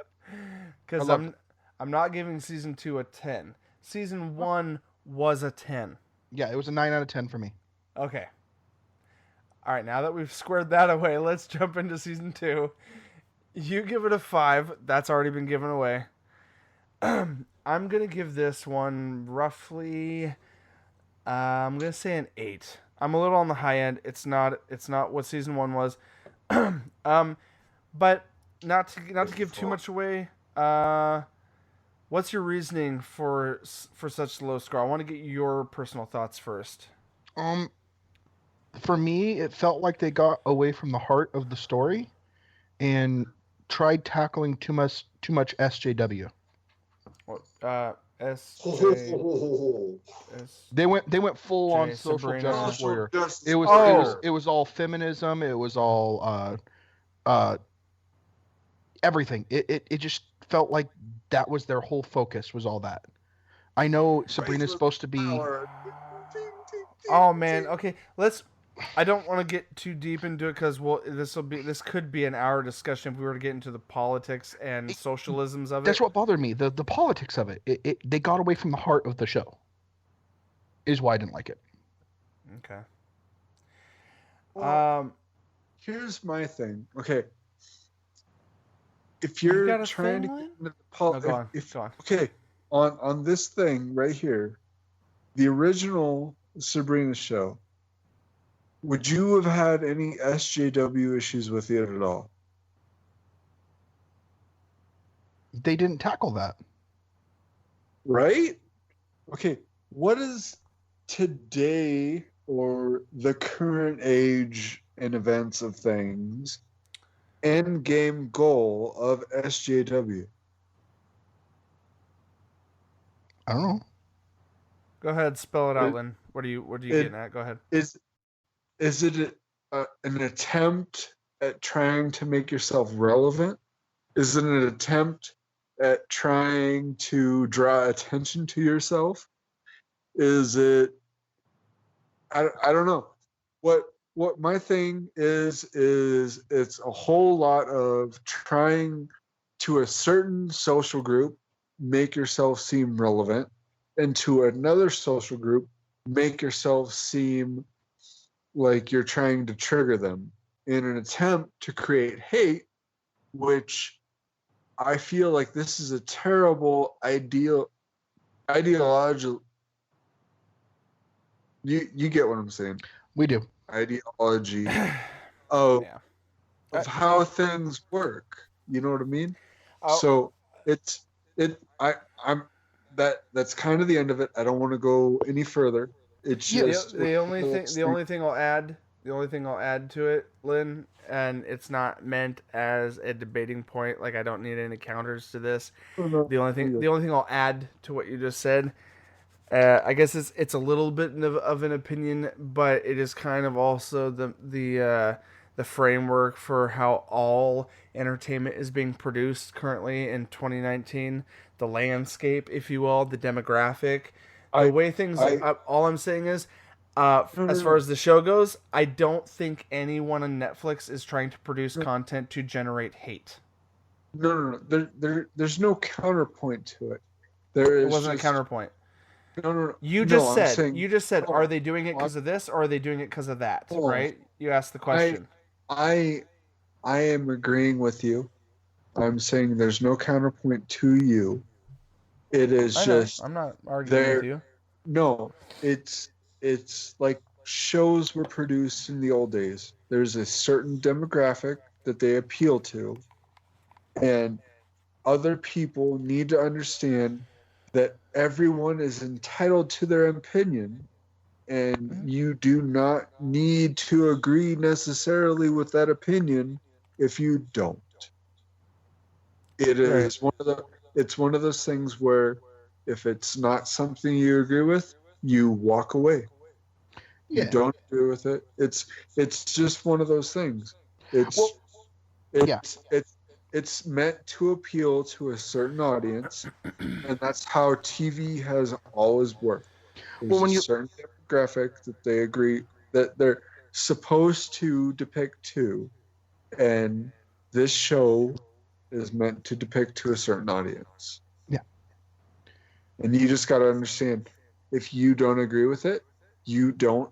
Because I'm not giving season 2 a 10. Season 1 was a 10. Yeah, it was a 9 out of 10 for me. Okay. All right, now that we've squared that away, let's jump into season 2. You give it a 5. That's already been given away. I'm going to give this one roughly, I'm going to say an 8. I'm a little on the high end. It's not what season 1 was. But not to give too much away, what's your reasoning for such low score? I want to get your personal thoughts first. For me, it felt like they got away from the heart of the story and tried tackling too much SJW. They went full on social Sabrina. justice warrior. It was all feminism. It was all everything. It just felt like that was their whole focus, was all that. I know Sabrina's supposed to be. Oh man, okay. I don't want to get too deep into it because this could be an hour discussion if we were to get into the politics and socialisms of it. That's what bothered me. The politics of it. They got away from the heart of the show. Is why I didn't like it. Okay. Well, here's my thing. Okay. If You you're got a trying to thing, get Lynn? into the No, go on. Go on. okay, on this thing right here, the original Sabrina show, would you have had any SJW issues with it at all? They didn't tackle that. Right? Okay, what is today or the current age and events of things end game goal of SJW? I don't know. Go ahead, spell it out, Lynn. What are you getting at? Go ahead. Is it an attempt at trying to make yourself relevant? Is it an attempt at trying to draw attention to yourself? Is it? I don't know. What my thing is it's a whole lot of trying to a certain social group make yourself seem relevant, and to another social group make yourself seem like you're trying to trigger them in an attempt to create hate, which I feel like this is a terrible ideological. You get what I'm saying? We do. Ideology of Yeah. of how things work. You know what I mean? Oh. So that's kind of the end of it. I don't want to go any further. It's just the only thing I'll add to it, Lynn, and it's not meant as a debating point. Like I don't need any counters to this. The only thing I'll add to what you just said, I guess it's a little bit of an opinion, but it is kind of also the framework for how all entertainment is being produced currently in 2019. The landscape, if you will, the demographic. All I'm saying is, as far as the show goes, I don't think anyone on Netflix is trying to produce content to generate hate. No. There's no counterpoint to it. It wasn't a counterpoint. No. You just said, are they doing it because of this, or are they doing it because of that? Right? You asked the question. I am agreeing with you. I'm saying there's no counterpoint to you. It is just. I'm not arguing with you. No, it's like shows were produced in the old days. There's a certain demographic that they appeal to, and other people need to understand that everyone is entitled to their opinion, and you do not need to agree necessarily with that opinion if you don't. It is it's one of those things where if it's not something you agree with, you walk away. Yeah. You don't agree with it. It's just one of those things. It's meant to appeal to a certain audience, and that's how TV has always worked. There's a certain demographic that they agree that they're supposed to depict to, and this show is meant to depict to a certain audience. Yeah. And you just got to understand, if you don't agree with it, you don't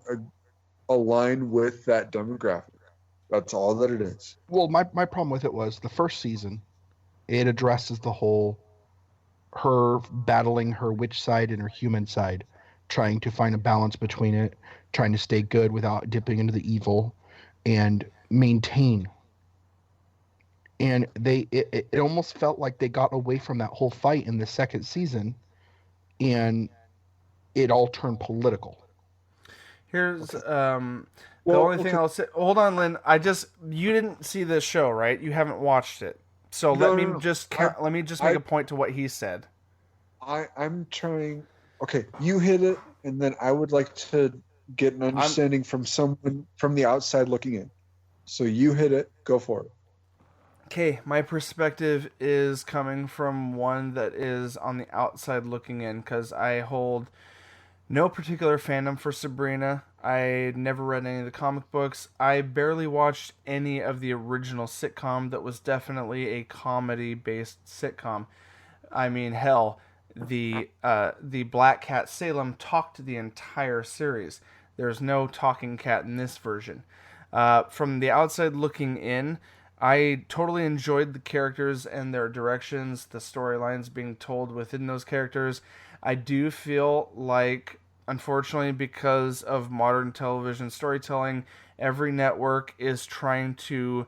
align with that demographic. That's all that it is. Well, my problem with it was the first season, it addresses the whole her battling her witch side and her human side, trying to find a balance between it, trying to stay good without dipping into the evil, and maintain. And it almost felt like they got away from that whole fight in the second season, and it all turned political. Here's the only thing I'll say. Hold on, Lynn. You didn't see this show, right? You haven't watched it. So let me just make a point to what he said. I'm trying. Okay, you hit it, and then I would like to get an understanding from someone from the outside looking in. So you hit it. Go for it. Okay, my perspective is coming from one that is on the outside looking in, because I hold no particular fandom for Sabrina. I never read any of the comic books. I barely watched any of the original sitcom that was definitely a comedy-based sitcom. I mean, hell, the Black Cat Salem talked the entire series. There's no talking cat in this version. From the outside looking in, I totally enjoyed the characters and their directions, the storylines being told within those characters. I do feel like, unfortunately, because of modern television storytelling, every network is trying to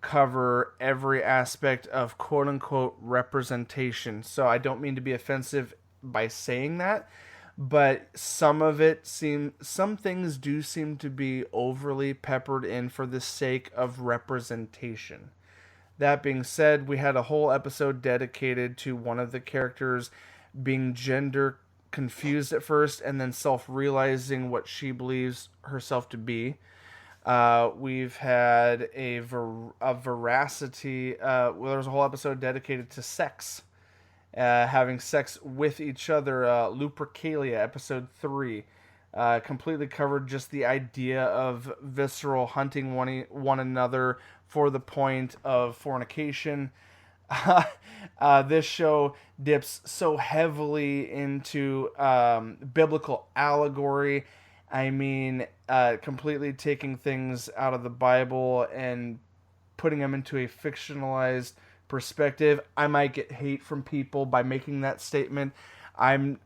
cover every aspect of quote unquote representation. So I don't mean to be offensive by saying that, but some things do seem to be overly peppered in for the sake of representation. That being said, we had a whole episode dedicated to one of the characters being gender confused at first and then self realizing what she believes herself to be. We've had a veracity. Well, there was a whole episode dedicated to sex, having sex with each other. Lupercalia, episode 3, completely covered just the idea of visceral hunting one another for the point of fornication. This show dips so heavily into biblical allegory. I mean, completely taking things out of the Bible and putting them into a fictionalized perspective. I might get hate from people by making that statement. I'm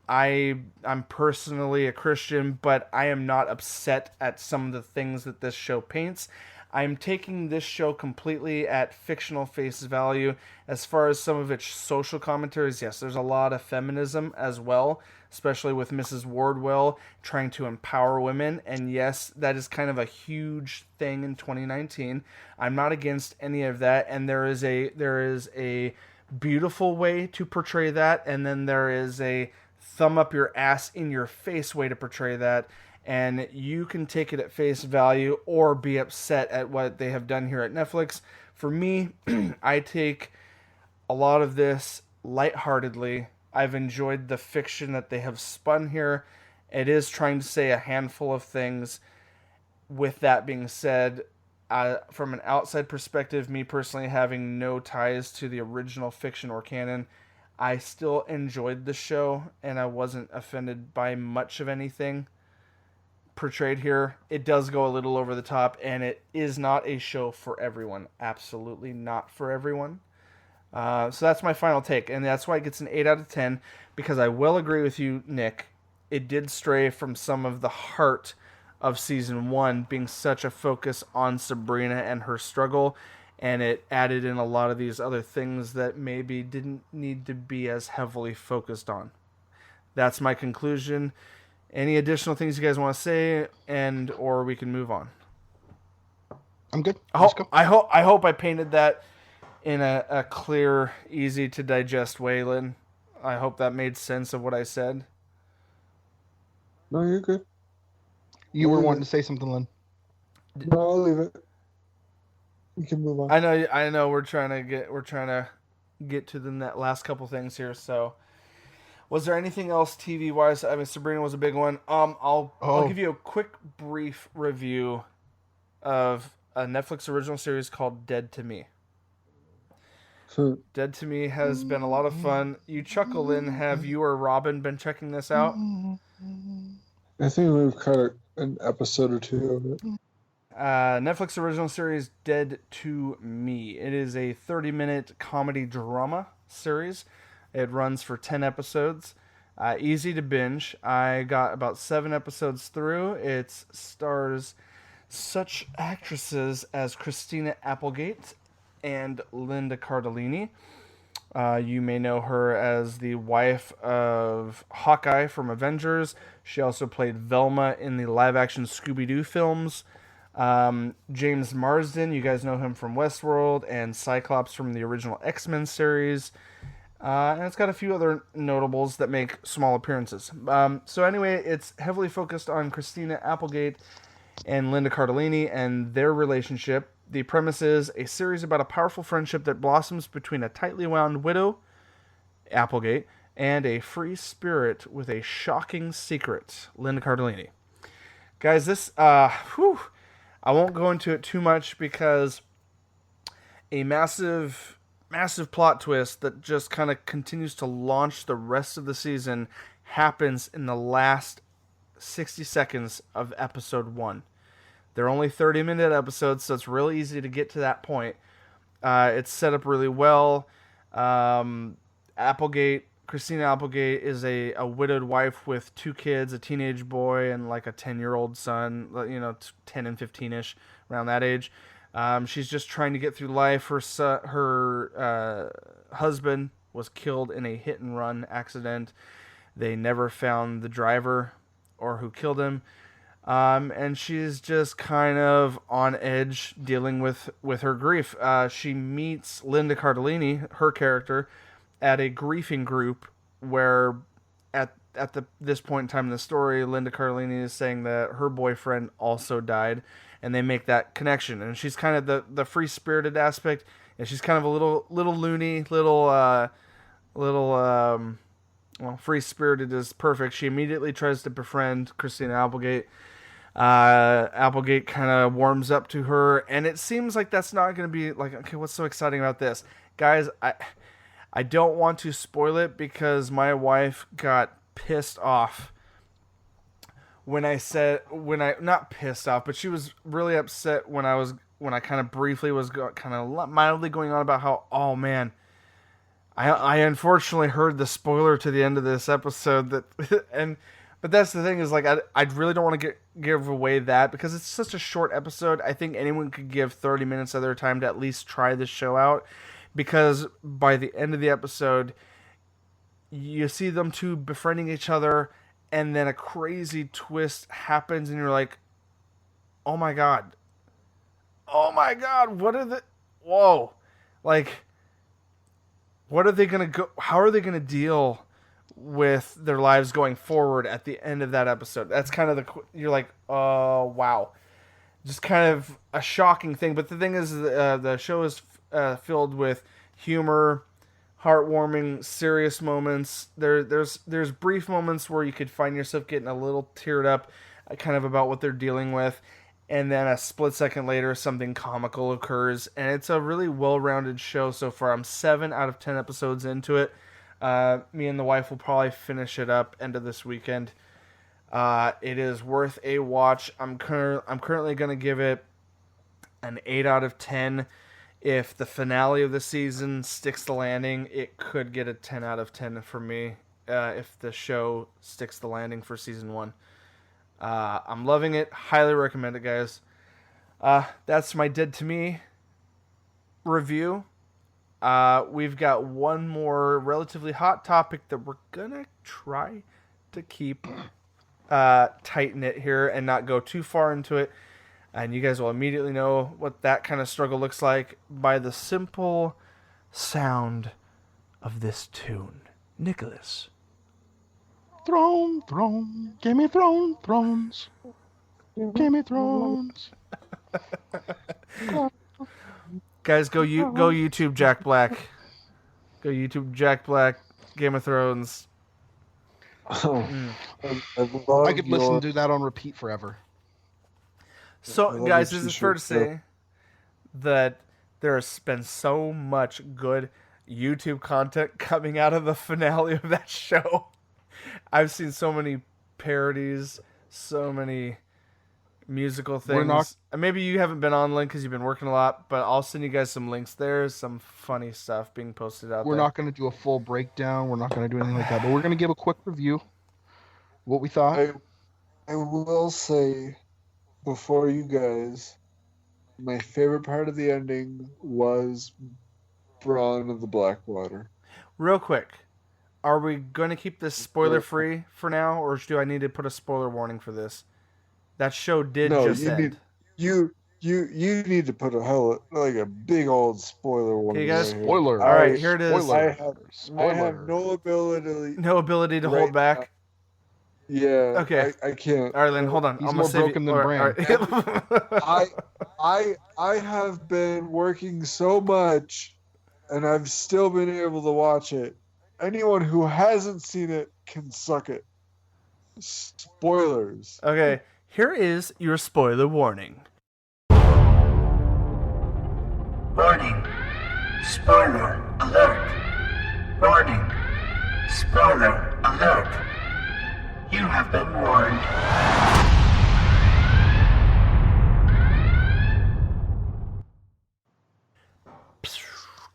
personally a Christian, but I am not upset at some of the things that this show paints. I'm taking this show completely at fictional face value. As far as some of its social commentaries, yes, there's a lot of feminism as well, especially with Mrs. Wardwell trying to empower women. And yes, that is kind of a huge thing in 2019. I'm not against any of that, and there is a beautiful way to portray that, and then there is a thumb up your ass in your face way to portray that. And you can take it at face value or be upset at what they have done here at Netflix. For me, I take a lot of this lightheartedly. I've enjoyed the fiction that they have spun here. It is trying to say a handful of things. With that being said, from an outside perspective, me personally having no ties to the original fiction or canon, I still enjoyed the show and I wasn't offended by much of anything portrayed here. It does go a little over the top, and it is not a show for everyone. Absolutely not for everyone. So that's my final take, and that's why it gets an 8 out of 10, because I will agree with you, Nick. It did stray from some of the heart of season 1 being such a focus on Sabrina and her struggle, and it added in a lot of these other things that maybe didn't need to be as heavily focused on. That's my conclusion. Any additional things you guys want to say, and or we can move on? I'm good. I hope I painted that in a clear, easy to digest way, Lynn. I hope that made sense of what I said. No, you're good. You were wanting to say something, Lynn. No, I'll leave it. We can move on. I know. We're trying to get to the last couple things here. So, was there anything else TV wise? I mean, Sabrina was a big one. I'll give you a quick, brief review of a Netflix original series called Dead to Me. Dead to Me has been a lot of fun. You chuckle, Lynn. Have you or Robin been checking this out? I think we've caught an episode or two of it. Netflix original series Dead to Me. It is a 30-minute comedy drama series. It runs for 10 episodes. Easy to binge. I got about 7 episodes through. It stars such actresses as Christina Applegate and Linda Cardellini. You may know her as the wife of Hawkeye from Avengers. She also played Velma in the live-action Scooby-Doo films. James Marsden, you guys know him from Westworld, and Cyclops from the original X-Men series. And it's got a few other notables that make small appearances. So anyway, it's heavily focused on Christina Applegate and Linda Cardellini and their relationship. The premise is a series about a powerful friendship that blossoms between a tightly wound widow, Applegate, and a free spirit with a shocking secret, Linda Cardellini. Guys, this I won't go into it too much because a massive plot twist that just kind of continues to launch the rest of the season happens in the last 60 seconds of episode 1. They're only 30-minute episodes, so it's really easy to get to that point. It's set up really well. Christina Applegate is a widowed wife with 2 kids, a teenage boy and like a 10-year-old son, 10 and 15-ish, around that age. She's just trying to get through life. Her husband was killed in a hit-and-run accident. They never found the driver or who killed him. And she's just kind of on edge dealing with her grief. She meets Linda Cardellini, her character, at a griefing group where at this point in time in the story, Linda Cardellini is saying that her boyfriend also died, and they make that connection. And she's kind of the free-spirited aspect, and she's kind of a little loony, free-spirited is perfect. She immediately tries to befriend Christina Applegate. Applegate kind of warms up to her, and it seems like that's not going to be like, okay, what's so exciting about this? Guys, I don't want to spoil it because my wife got pissed off not pissed off, but she was really upset when I kind of briefly was kind of mildly going on about how, oh man, I unfortunately heard the spoiler to the end of this episode but that's the thing is, like, I really don't want to give away that because it's such a short episode. I think anyone could give 30 minutes of their time to at least try this show out, because by the end of the episode, you see them two befriending each other, and then a crazy twist happens, and you're like, oh my god, what are the, whoa, like, what are they gonna go, how are they gonna deal with their lives going forward at the end of that episode? That's kind of you're like, oh wow, just kind of a shocking thing. But the thing is, the show is filled with humor, heartwarming, serious moments. There's brief moments where you could find yourself getting a little teared up, kind of about what they're dealing with, and then a split second later something comical occurs, and it's a really well-rounded show so far. I'm 7 out of 10 episodes into it. Me and the wife will probably finish it up end of this weekend. It is worth a watch. I'm currently going to give it an 8 out of 10. If the finale of the season sticks the landing, it could get a 10 out of 10 for me. If the show sticks the landing for season 1. I'm loving it. Highly recommend it, guys. That's my Dead to Me review. We've got one more relatively hot topic that we're gonna try to keep tight knit here and not go too far into it. And you guys will immediately know what that kind of struggle looks like by the simple sound of this tune. Nicholas. Throne, give me thrones. Give me thrones. Guys, go YouTube Jack Black. Go YouTube Jack Black, Game of Thrones. I could listen to that on repeat forever. So, guys, is it fair to say that there has been so much good YouTube content coming out of the finale of that show? I've seen so many parodies, so many musical things. Maybe you haven't been on, Link, because you've been working a lot, but I'll send you guys some links. There's some funny stuff being posted out there. We're not going to do a full breakdown. We're not going to do anything like that, but we're going to give a quick review. What we thought. I will say, before you guys, my favorite part of the ending was Braun of the Blackwater. Real quick, are we going to keep this spoiler-free for now, or do I need to put a spoiler warning for this? That show did end. You need to put a big old spoiler warning. Okay, guys. Spoiler. All right, here it is. I have no ability to hold back. Yeah. Okay. I can't. All right, then hold on. He's more broken than Bran. I have been working so much, and I've still been able to watch it. Anyone who hasn't seen it can suck it. Spoilers. Okay. here is your spoiler warning. Warning. Spoiler alert. Warning. Spoiler alert. You have been warned.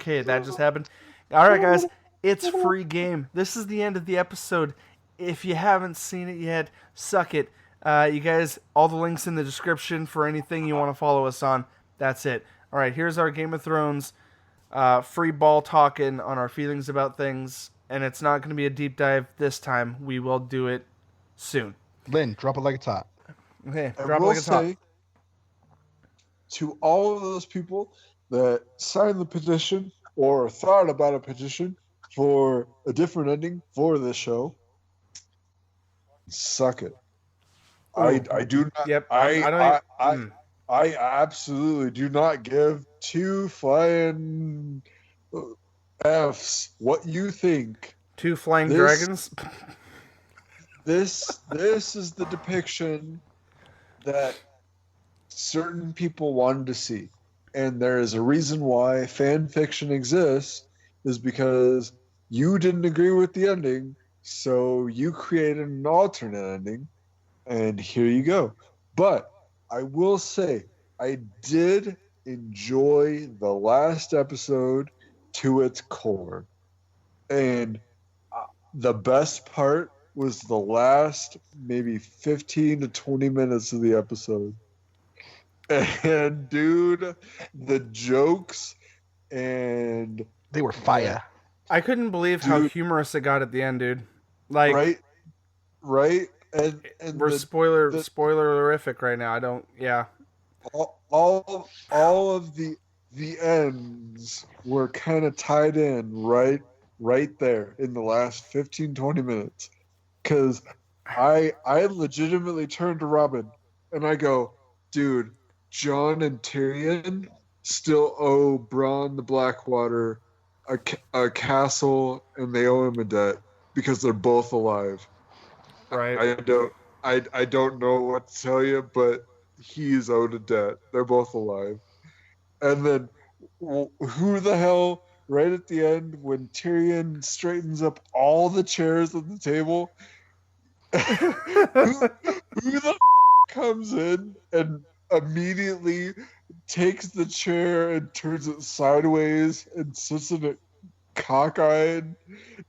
Okay, that just happened. All right, guys, it's free game. This is the end of the episode. If you haven't seen it yet, suck it. You guys, all the links in the description for anything you want to follow us on. That's it. All right, here's our Game of Thrones free ball talking on our feelings about things, and it's not going to be a deep dive this time. We will do it soon. Lynn, drop it like it's hot. Okay, I drop it will like it's hot. say to all of those people that signed the petition or thought about a petition for a different ending for this show, suck it. I do not. Yep. I don't. I absolutely do not give two flying F's what you think. Two flying This- dragons. This is the depiction that certain people wanted to see. And there is a reason why fan fiction exists, is because you didn't agree with the ending, so you created an alternate ending, and here you go. But I will say, I did enjoy the last episode to its core. And the best part was the last maybe 15 to 20 minutes of the episode. And dude, the jokes and They were fire. I couldn't believe how Dude. humorous it got at the end, dude. Like, right, and we're the, spoilerific right now. I don't. Yeah. all of the ends were kind of tied in right there in the last 15-20 minutes, because I legitimately turned to Robin and I go, dude, Jon and Tyrion still owe Bronn the Blackwater a castle, and they owe him a debt because they're both alive. Right. I don't know what to tell you, but he's owed a debt. They're both alive. And then who the hell, right at the end, when Tyrion straightens up all the chairs at the table, who the comes in and immediately takes the chair and turns it sideways and sits in it cockeyed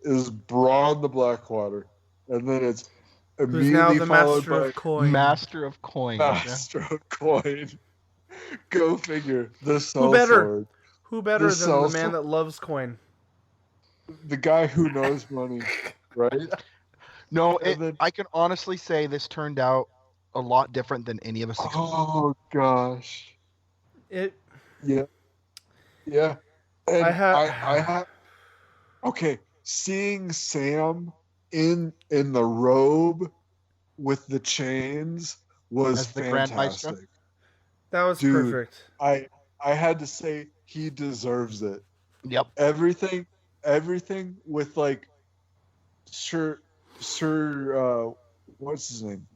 is Bronn the Blackwater. And then it's Who's immediately now the followed master by of coin? Master of coin. Master of Coin. Go figure. The Who better? sword. Who better This than the sells- man that loves coin? The guy who knows money, right? No, And then- I can honestly say this turned out a lot different than any of us expected. Oh gosh. It. Yeah. Yeah. And I have- I have. Okay, seeing Sam in the robe with the chains was As the Grand Maestro? fantastic. That was Dude. perfect. I had to say he deserves it. Yep. Everything with like Sir what's his name?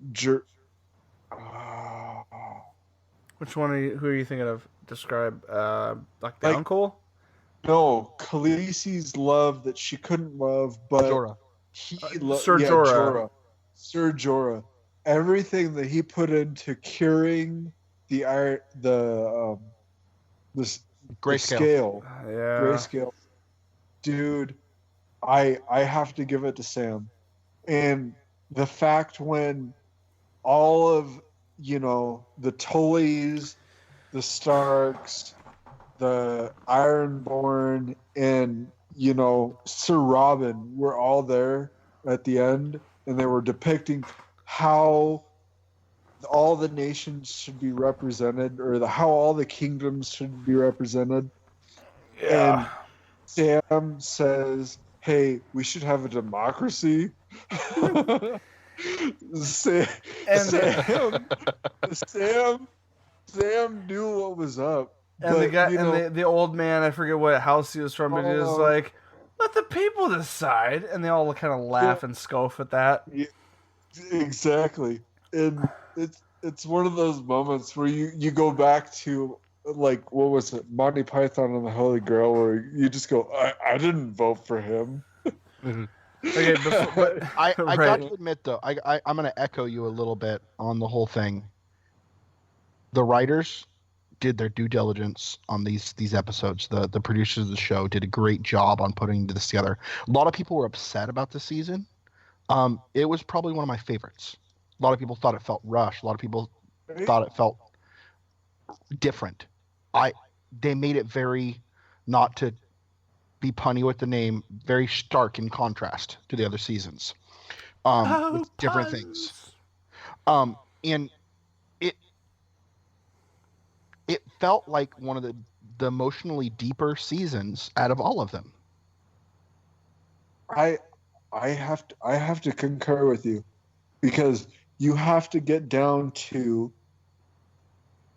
Which one are you? Who are you thinking of? Describe, like the Like- uncle. No, Khaleesi's love that she couldn't love, but Jorah. he Sir Jorah. Sir Jorah. Everything that he put into curing the Grayscale. scale, Yeah. grayscale. Dude, I have to give it to Sam. And the fact when all of, the Tullys, the Starks, the Ironborn, and, Sir Robin were all there at the end, and they were depicting how all the nations should be represented, or how all the kingdoms should be represented. Yeah. And Sam says, "Hey, we should have a democracy." Sam knew what was up. And but, the guy and the old man, I forget what house he was from, but he was Oh. like, "Let the people decide," and they all kind of laugh and scoff at that. exactly. And it's one of those moments where you go back to like what was it, Monty Python and the Holy Grail, where you just go, I didn't vote for him. Okay, but I right. got to admit though, I'm going to echo you a little bit on the whole thing. The writers did their due diligence on these episodes. The producers of the show did a great job on putting this together. A lot of people were upset about the season. It was probably one of my favorites. A lot of people thought it felt rushed. A lot of people thought it felt different. They made it very, not to be punny with the name, very stark in contrast to the other seasons, with different things. And it felt like one of the emotionally deeper seasons out of all of them. I have to concur with you, because you have to get down to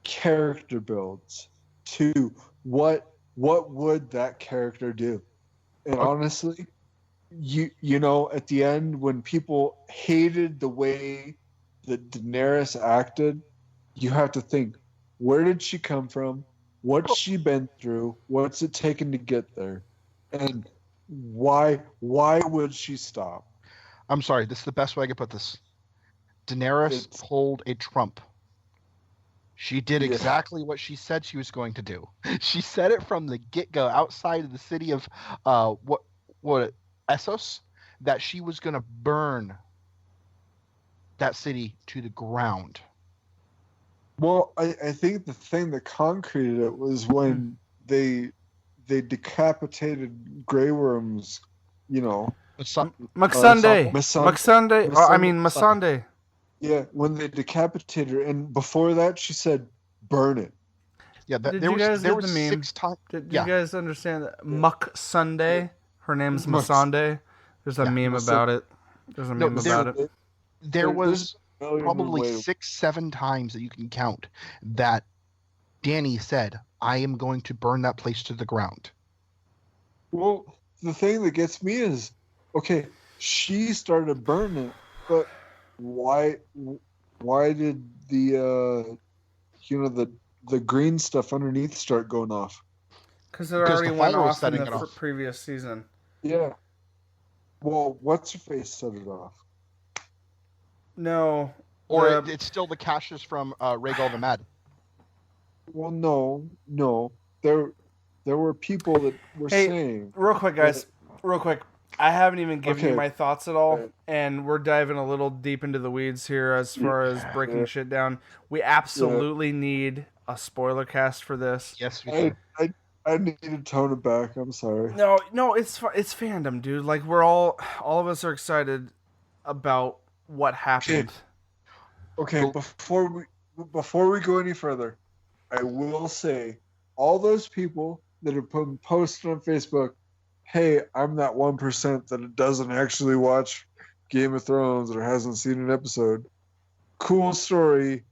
character builds, to what would that character do. And honestly, you know, at the end, when people hated the way that Daenerys acted, you have to think, where did she come from? What's she been through? What's it taken to get there? And why would she stop? I'm sorry, this is the best way I could put this. Daenerys pulled a Trump. She did exactly what she said she was going to do. She said it from the get-go outside of the city of Essos, that she was going to burn that city to the ground. Well, I think the thing that concreted it was when they decapitated Grey Worm's, you know, Missandei. I mean Missandei. Missandei. Yeah, when they decapitated her, and before that she said, "Burn it." Yeah, Did there you guys was get the meme? 6 times. Did you guys understand that? Muck Sunday. Her name's Muck- Missandei. There's a meme about it. There's a meme about it. There was There's probably way- 6-7 times that you can count that Dany said, "I am going to burn that place to the ground." Well, the thing that gets me is, okay, she started burning it, but why did the the green stuff underneath start going off? Because it already the went fire was off in setting the it off. previous season. Yeah. Well, what's her face set it off? No. Or it's still the caches from Rhaegal the Mad. Well, no. There were people that were saying. Real quick, guys. Real quick. I haven't even given you Okay. my thoughts at all, Right. and we're diving a little deep into the weeds here as far as breaking shit down. We absolutely need a spoiler cast for this. Yes, we do. I need to tone it back. I'm sorry. No, it's fandom, dude. Like we're all of us are excited about what happened. Okay, before we go any further, I will say all those people that have posted on Facebook, "Hey, I'm that 1% that doesn't actually watch Game of Thrones or hasn't seen an episode." Cool story.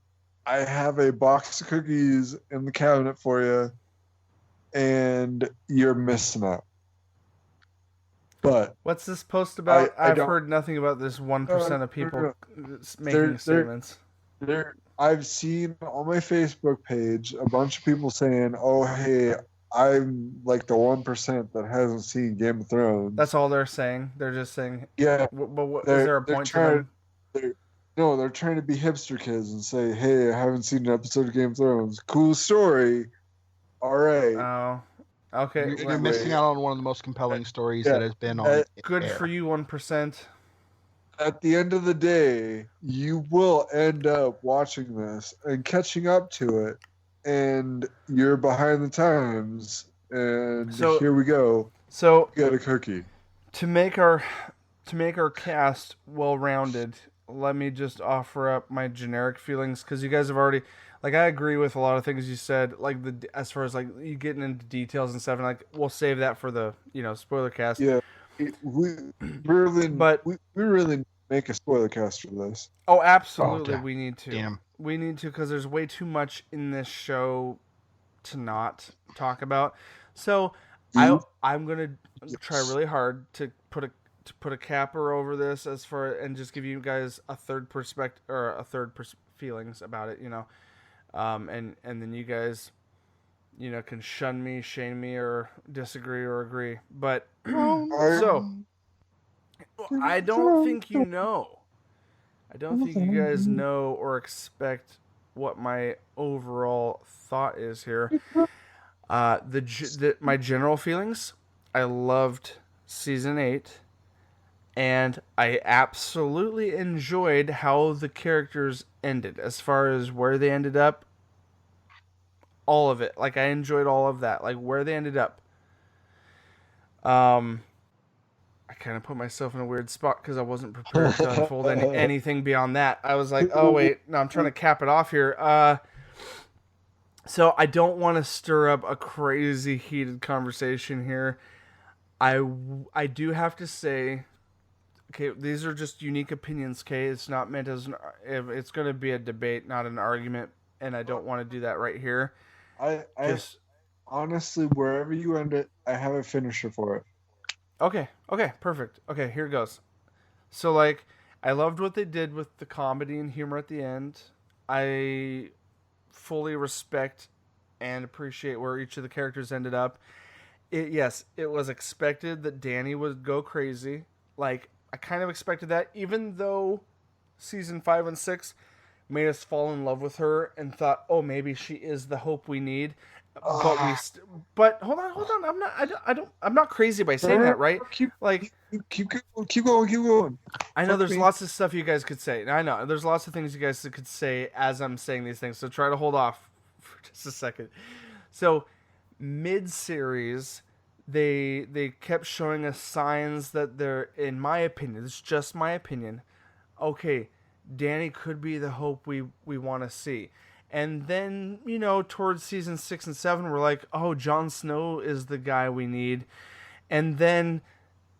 I have a box of cookies in the cabinet for you, and you're missing out. But What's this post about? I I've don't- heard nothing about this 1% of people making They're- statements. I've seen on my Facebook page a bunch of people saying, "Oh, hey, I'm like the 1% that hasn't seen Game of Thrones." That's all they're saying. They're just saying. Yeah. But is They're- there a they're point to trying- them? No, they're trying to be hipster kids and say, "Hey, I haven't seen an episode of Game of Thrones. Cool story. All right." Oh, okay. You're missing out on one of the most compelling stories that has been on Good air. for you, 1%. At the end of the day, you will end up watching this and catching up to it, and you're behind the times. And So- here we go. So You got a cookie. to make our cast well-rounded, let me just offer up my generic feelings, because you guys have already, like, I agree with a lot of things you said, like as far as like you getting into details and stuff, and like we'll save that for the spoiler cast. Yeah, we really, But- we really make a spoiler cast for this. Oh, absolutely, Oh, we need to. damn. We need to, because there's way too much in this show to not talk about. So I'm gonna try really hard to put a capper over this as far and just give you guys a third perspective or a third feelings about it, and then you guys, can shun me, shame me, or disagree or agree. But so I don't think you know. I don't think you guys know or expect what my overall thought is here. My general feelings. I loved season 8, and I absolutely enjoyed how the characters ended. As far as where they ended up, all of it. Like, I enjoyed all of that. Like, where they ended up. I kind of put myself in a weird spot because I wasn't prepared to unfold anything beyond that. I was like, oh, wait, no, I'm trying to cap it off here. So I don't want to stir up a crazy heated conversation here. I do have to say, okay, these are just unique opinions, okay? It's not meant as it's going to be a debate, not an argument, and I don't want to do that right here. I honestly, wherever you end it, I have a finisher for it. Okay, perfect. Okay, here goes. So, like, I loved what they did with the comedy and humor at the end. I fully respect and appreciate where each of the characters ended up. Yes, it was expected that Danny would go crazy. Like, I kind of expected that, even though season 5 and 6 made us fall in love with her and thought, oh, maybe she is the hope we need. But hold on. I'm not crazy by saying that, right? Keep going. I know there's lots of stuff you guys could say. I know there's lots of things you guys could say as I'm saying these things. So try to hold off for just a second. So mid-series, they kept showing us signs that they're, in my opinion, it's just my opinion. Okay, Danny could be the hope we want to see. And then, towards season 6 and 7, we're like, oh, Jon Snow is the guy we need. And then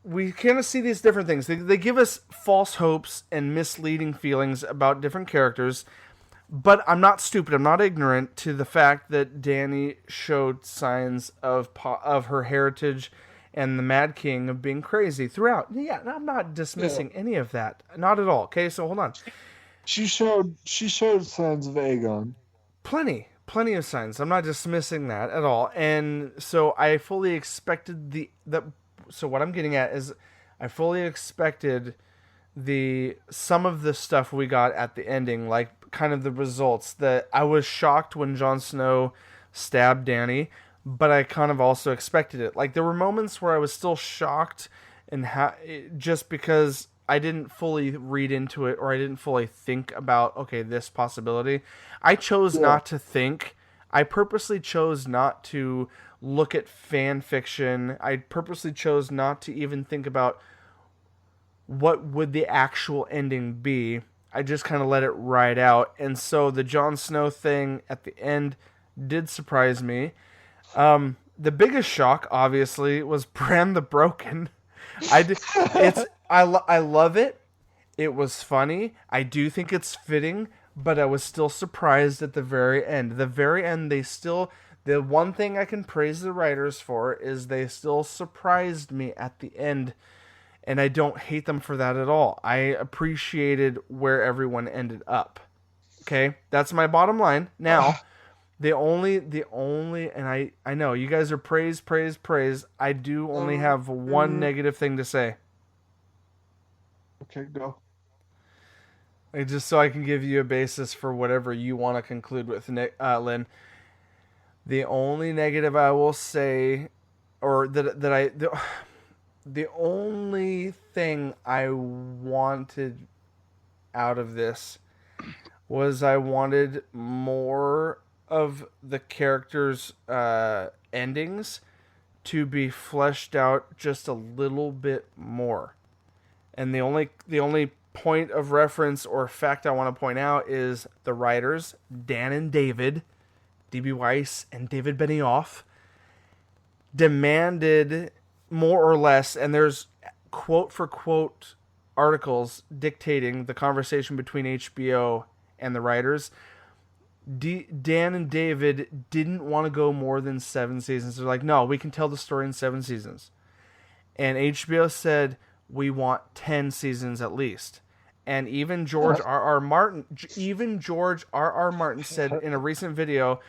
we kind of see these different things. They give us false hopes and misleading feelings about different characters. But I'm not stupid. I'm not ignorant to the fact that Dany showed signs of her heritage and the Mad King of being crazy throughout. Yeah, I'm not dismissing any of that. Not at all. Okay, so hold on. She showed signs of Aegon. Plenty of signs. I'm not dismissing that at all. And so I fully expected so what I'm getting at is I fully expected some of the stuff we got at the ending, like kind of the results. That I was shocked when Jon Snow stabbed Dany, but I kind of also expected it. Like, there were moments where I was still shocked, and just because I didn't fully read into it, or I didn't fully think about, okay, this possibility. I chose not to think. I purposely chose not to look at fan fiction. I purposely chose not to even think about what would the actual ending be. I just kind of let it ride out. And so the Jon Snow thing at the end did surprise me. The biggest shock, obviously, was Bran the Broken. I love it. It was funny. I do think it's fitting, but I was still surprised at the very end. The very end, the one thing I can praise the writers for is they still surprised me at the end, and I don't hate them for that at all. I appreciated where everyone ended up. Okay, that's my bottom line. Now, the only, and I know you guys are praise. I do only have one negative thing to say. Okay, go. Just so I can give you a basis for whatever you want to conclude with, Lynn. The only negative I will say, or the only thing I wanted out of this was I wanted more of the characters' endings to be fleshed out just a little bit more. And the only point of reference or fact I want to point out is the writers, Dan and David, D.B. Weiss and David Benioff, demanded more or less, and there's quote for quote articles dictating the conversation between HBO and the writers. Dan and David didn't want to go more than 7 seasons. They're like, no, we can tell the story in 7 seasons. And HBO said, we want 10 seasons at least. And even George R.R. Martin said in a recent video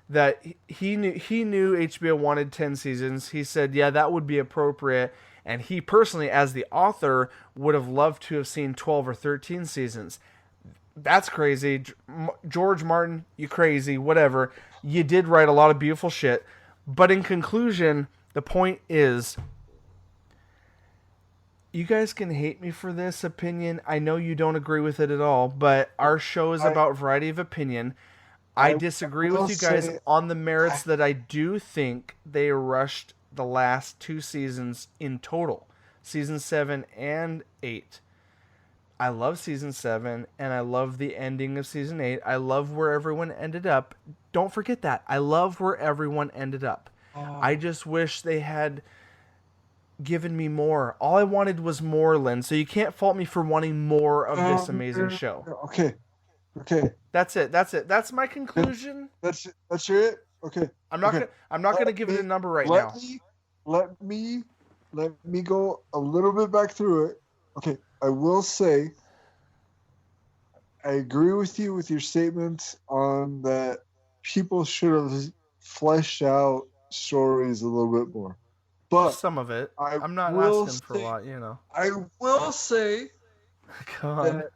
that he knew HBO wanted 10 seasons. He said, yeah, that would be appropriate. And he personally, as the author, would have loved to have seen 12 or 13 seasons. That's crazy. George Martin, you crazy, whatever. You did write a lot of beautiful shit. But in conclusion, the point is, you guys can hate me for this opinion. I know you don't agree with it at all, but our show is about variety of opinion. I disagree with you guys on the merits that I do think they rushed the last 2 seasons in total. Season 7 and 8. I love Season 7, and I love the ending of Season 8. I love where everyone ended up. Don't forget that. I love where everyone ended up. I just wish they had given me more. All I wanted was more, Lynn, so you can't fault me for wanting more of this amazing show. Okay. That's it. That's my conclusion. That's it. Okay. I'm not gonna give it a number right now. Let me go a little bit back through it. Okay. I will say I agree with you with your statement on that people should have fleshed out stories a little bit more. But some of it. I'm not asking for a lot, you know. I will say that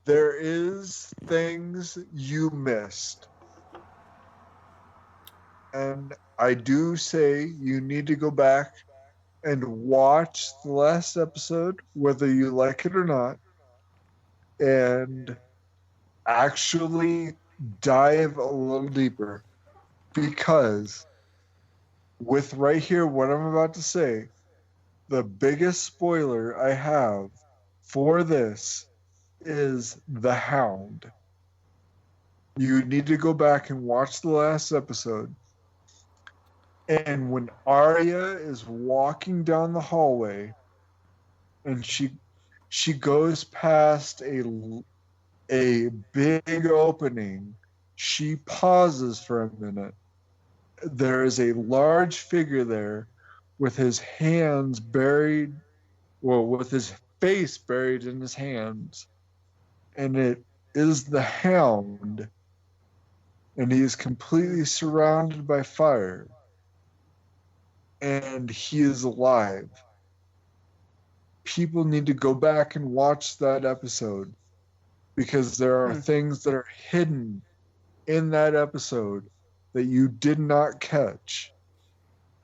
there is things you missed. And I do say you need to go back and watch the last episode, whether you like it or not, and actually dive a little deeper. Because with right here, what I'm about to say, the biggest spoiler I have for this is the Hound. You need to go back and watch the last episode. And when Arya is walking down the hallway and she goes past a big opening, she pauses for a minute. There is a large figure there with his hands buried, well, with his face buried in his hands. And it is the Hound. And he is completely surrounded by fire. And he is alive. People need to go back and watch that episode because there are things that are hidden in that episode that you did not catch,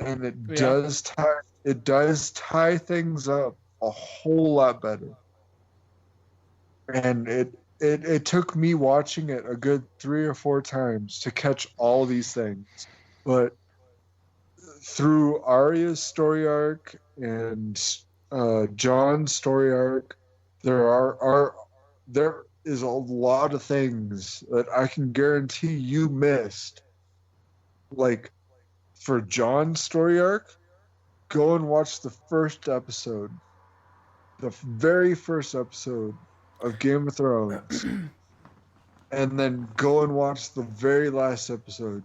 and it does tie things up a whole lot better. And it took me watching it a good 3 or 4 times to catch all these things, but through Arya's story arc and Jon's story arc, there is a lot of things that I can guarantee you missed. Like, for Jon's story arc, go and watch the first episode, the very first episode of Game of Thrones, and then go and watch the very last episode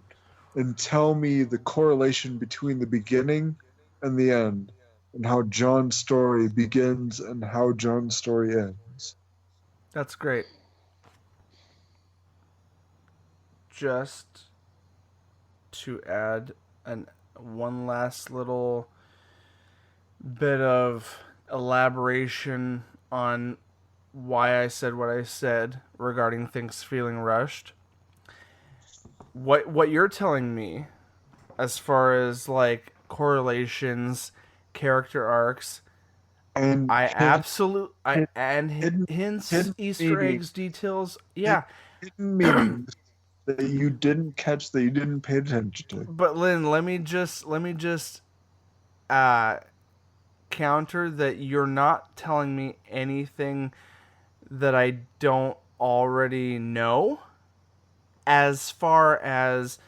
and tell me the correlation between the beginning and the end, and how Jon's story begins and how Jon's story ends. That's great. Just to add one last little bit of elaboration on why I said what I said regarding things feeling rushed. What you're telling me, as far as like correlations, character arcs, and hints, Easter eggs, details, hidden meanings that you didn't catch, that you didn't pay attention to. But Lynn, let me just counter that you're not telling me anything that I don't already know. As far as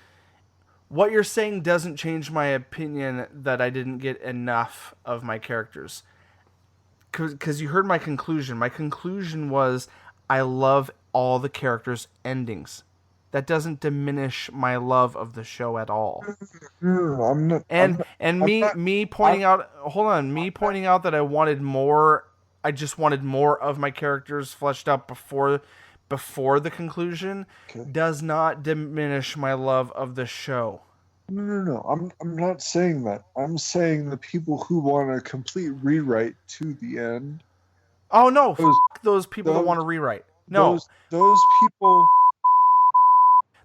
what you're saying doesn't change my opinion that I didn't get enough of my characters. Because you heard my conclusion. My conclusion was I love all the characters' endings. That doesn't diminish my love of the show at all. Me pointing out that I wanted more I just wanted more of my characters fleshed out before the conclusion, does not diminish my love of the show. No. I'm not saying that. I'm saying the people who want a complete rewrite to the end. Oh no! Those people that want to rewrite. No, those people.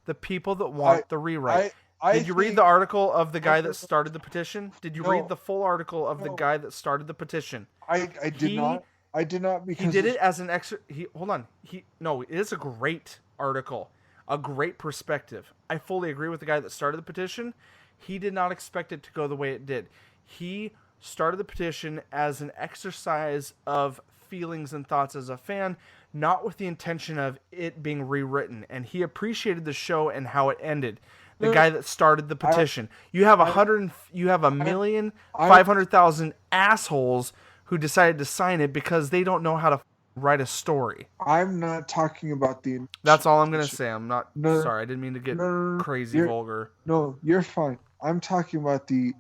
The people that want the rewrite. Did you read the article of the guy that started the petition? Did you read the full article of the guy that started the petition? I did not. I did not because he did it as an extra. Hold on. It is a great article, a great perspective. I fully agree with the guy that started the petition. He did not expect it to go the way it did. He started the petition as an exercise of feelings and thoughts as a fan, not with the intention of it being rewritten. And he appreciated the show and how it ended. The guy that started the petition. You have 1,500,000 assholes who decided to sign it because they don't know how to write a story. I'm not talking about the... That's all I'm going to say. I'm not... sorry, I didn't mean to get crazy vulgar. No, you're fine. I'm talking about the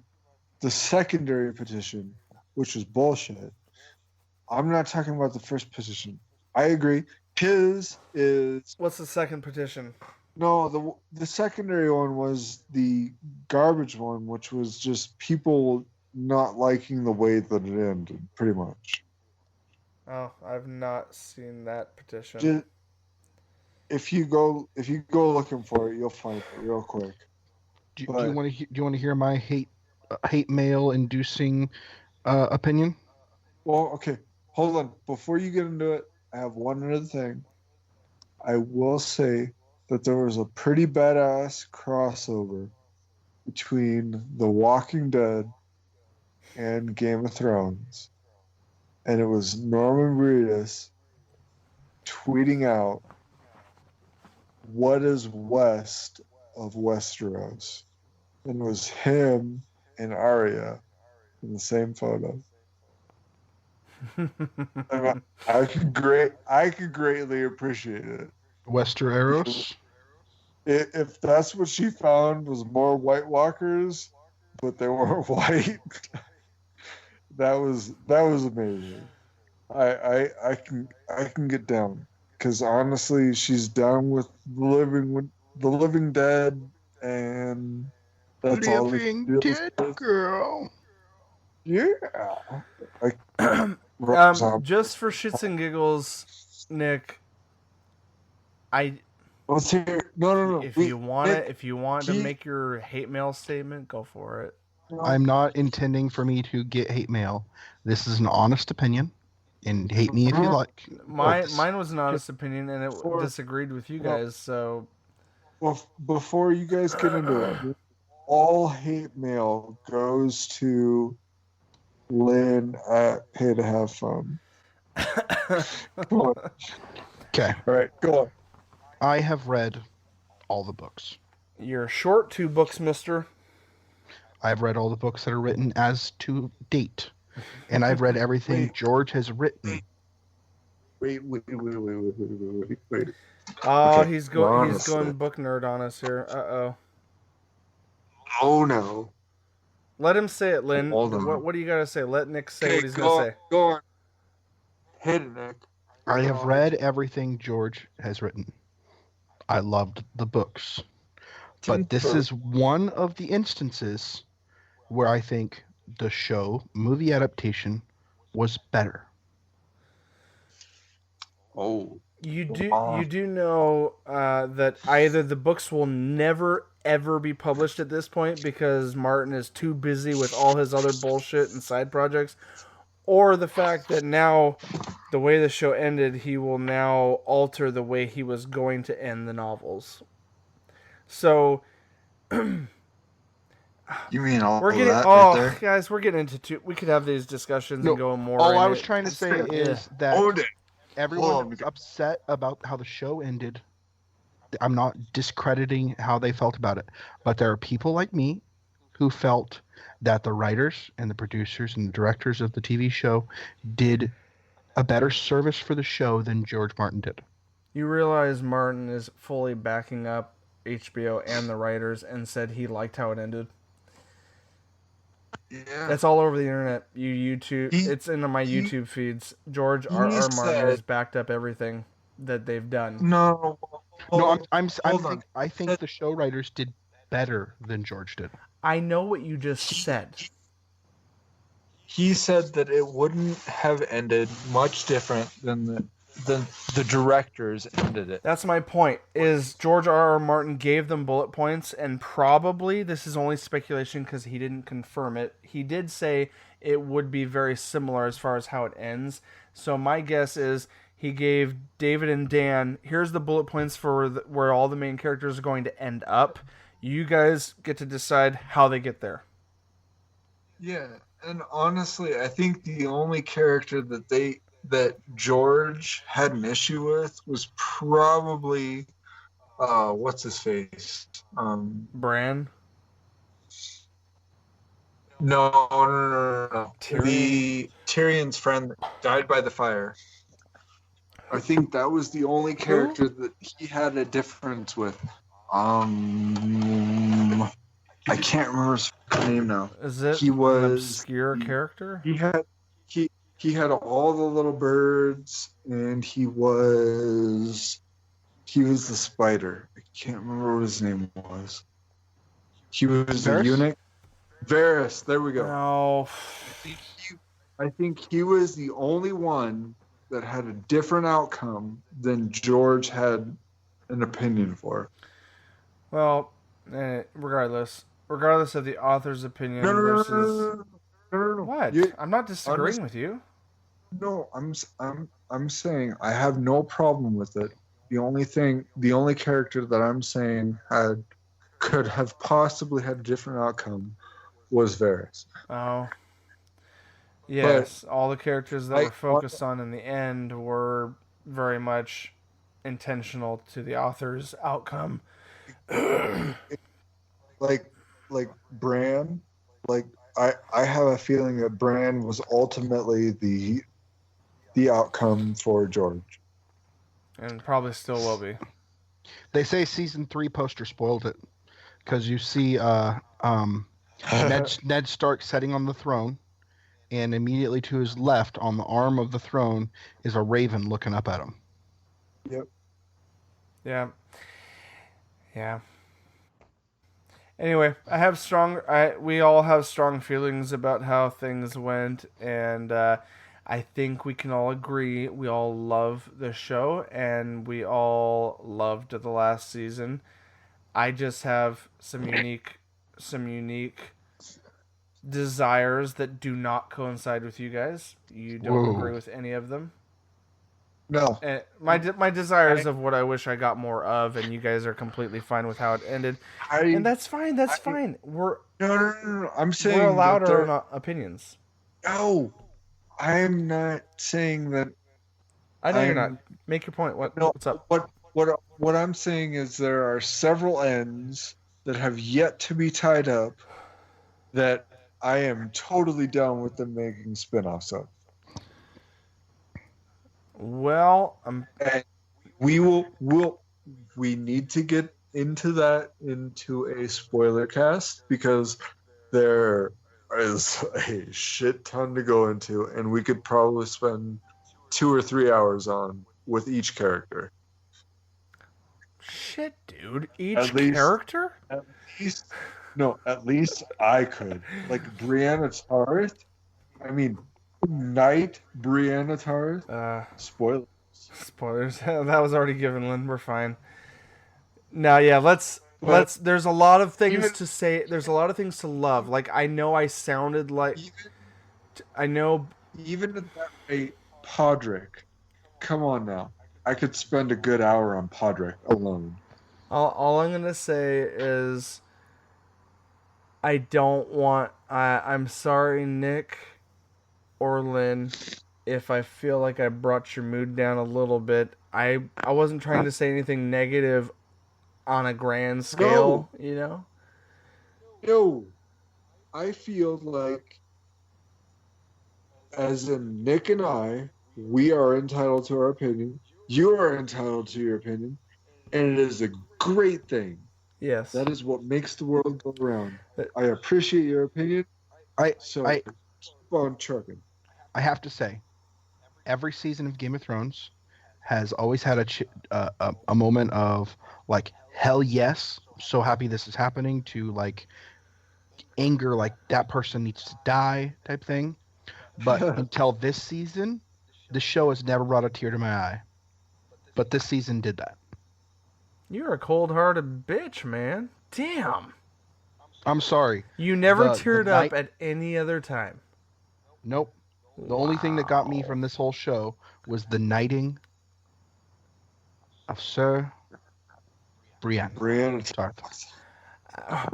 secondary petition, which was bullshit. I'm not talking about the first petition. I agree. His is... What's the second petition? No, the secondary one was the garbage one, which was just people not liking the way that it ended, pretty much. Oh, I've not seen that petition. If you go looking for it, you'll find it real quick. Do you want to hear my hate mail inducing opinion? Well, okay, hold on. Before you get into it, I have one other thing. I will say that there was a pretty badass crossover between The Walking Dead and Game of Thrones. And it was Norman Reedus tweeting out, "What is west of Westeros?" And it was him and Arya in the same photo. I could greatly appreciate it. Westeros? If that's what she found was more White Walkers, but they weren't white, that was amazing. I can get down because honestly, she's down with the living dead, and that's all. Living dead girl. Yeah. Just for shits and giggles, Nick. Let's hear. No. If you want to make your hate mail statement, go for it. I'm not intending for me to get hate mail. This is an honest opinion, and hate me if you like. Mine was an honest opinion, and it disagreed with you guys. So, well, before you guys get into it, all hate mail goes to Lynn at Pay to Have Fun. Come on. Okay. All right, go on. I have read all the books. You're short 2 books, mister. I've read all the books that are written as to date. And I've read everything George has written. Wait. Oh, he's going book nerd on us here. Uh-oh. Oh, no. Let him say it, Lynn. Hold on. What do you got to say? Let Nick say what he's going to say. Go on. Hit it, Nick. I have read everything George has written. I loved the books. But this is one of the instances where I think the show, movie adaptation, was better. Oh. You do know that either the books will never, ever be published at this point because Martin is too busy with all his other bullshit and side projects, or the fact that now, the way the show ended, he will now alter the way he was going to end the novels. So, you mean all we're getting that right there? guys, we're getting into we could have these discussions and go more. All I was trying to say is that everyone was upset about how the show ended. I'm not discrediting how they felt about it, but there are people like me who felt that the writers and the producers and the directors of the TV show did a better service for the show than George Martin did. You realize Martin is fully backing up HBO and the writers and said he liked how it ended? Yeah. That's all over the internet. YouTube. It's in my he- YouTube feeds. George he R. Martin said- has backed up everything that they've done. No. No, hold on. I think the show writers did better than George did. I know what you just said. He said that it wouldn't have ended much different than the directors ended it. That's my point. Is George R. R. Martin gave them bullet points, and probably this is only speculation because he didn't confirm it. He did say it would be very similar as far as how it ends. So my guess is he gave David and Dan, here's the bullet points for where all the main characters are going to end up. You guys get to decide how they get there. Yeah, and honestly, I think the only character that George had an issue with was probably what's his face? Bran? No. Tyrion? Tyrion's friend that died by the fire. I think that was the only character that he had a difference with. I can't remember his name now. Is it He was an obscure character? He had all the little birds, and he was the spider. I can't remember what his name was. He was Varys? the eunuch. Varys, there we go. No. I think he was the only one that had a different outcome than George had an opinion for. Well, regardless of the author's opinion No. versus... No. What? I'm not disagreeing with you. No, I'm saying I have no problem with it. The only character that I'm saying could have possibly had a different outcome was Varys. Oh. Yes, all the characters that were focused on in the end were very much intentional to the author's outcome. like Bran, I have a feeling that Bran was ultimately the outcome for George. And probably still will be. They say season 3 poster spoiled it because you see Ned Stark sitting on the throne, and immediately to his left on the arm of the throne is a raven looking up at him. Yep. Yeah. Anyway, we all have strong feelings about how things went, and I think we can all agree we all love the show, and we all loved the last season. I just have some unique desires that do not coincide with you guys. You don't agree with any of them. No. And my desires of what I wish I got more of, and you guys are completely fine with how it ended, and that's fine. That's fine. No. I'm saying we're allowed our own opinions. No, I'm not saying that. I know you're not. Make your point. What's up? What I'm saying is there are several ends that have yet to be tied up that I am totally down with them making spin-offs of. Well, And we need to get into a spoiler cast because there is a shit ton to go into, and we could probably spend 2 or 3 hours on with each character. Shit, dude. Each character? At least I could. Like Brianna Tarth. I mean, Knight Brianna Tarth. Spoilers. That was already given, Lynn. We're fine. Now, yeah, let's. There's a lot of things to say. There's a lot of things to love. Like, I know I sounded like. I know. Even at that rate, Podrick. Come on now. I could spend a good hour on Podrick alone. All I'm gonna say is, I don't want. I'm sorry, Nick or Lynn, if I feel like I brought your mood down a little bit. I wasn't trying to say anything negative on a grand scale, you know? No. I feel like, as in Nick and I, we are entitled to our opinion. You are entitled to your opinion. And it is a great thing. Yes. That is what makes the world go around. I appreciate your opinion. So, I keep on trucking. I have to say, every season of Game of Thrones has always had a moment of like, hell yes, I'm so happy this is happening, to like anger, like that person needs to die type thing. But until this season, the show has never brought a tear to my eye. But this season did that. You're a cold-hearted bitch, man. Damn. I'm sorry. You never The teared night- up at any other time. Nope. The only thing that got me from this whole show was the knighting of Sir Brienne. Sorry.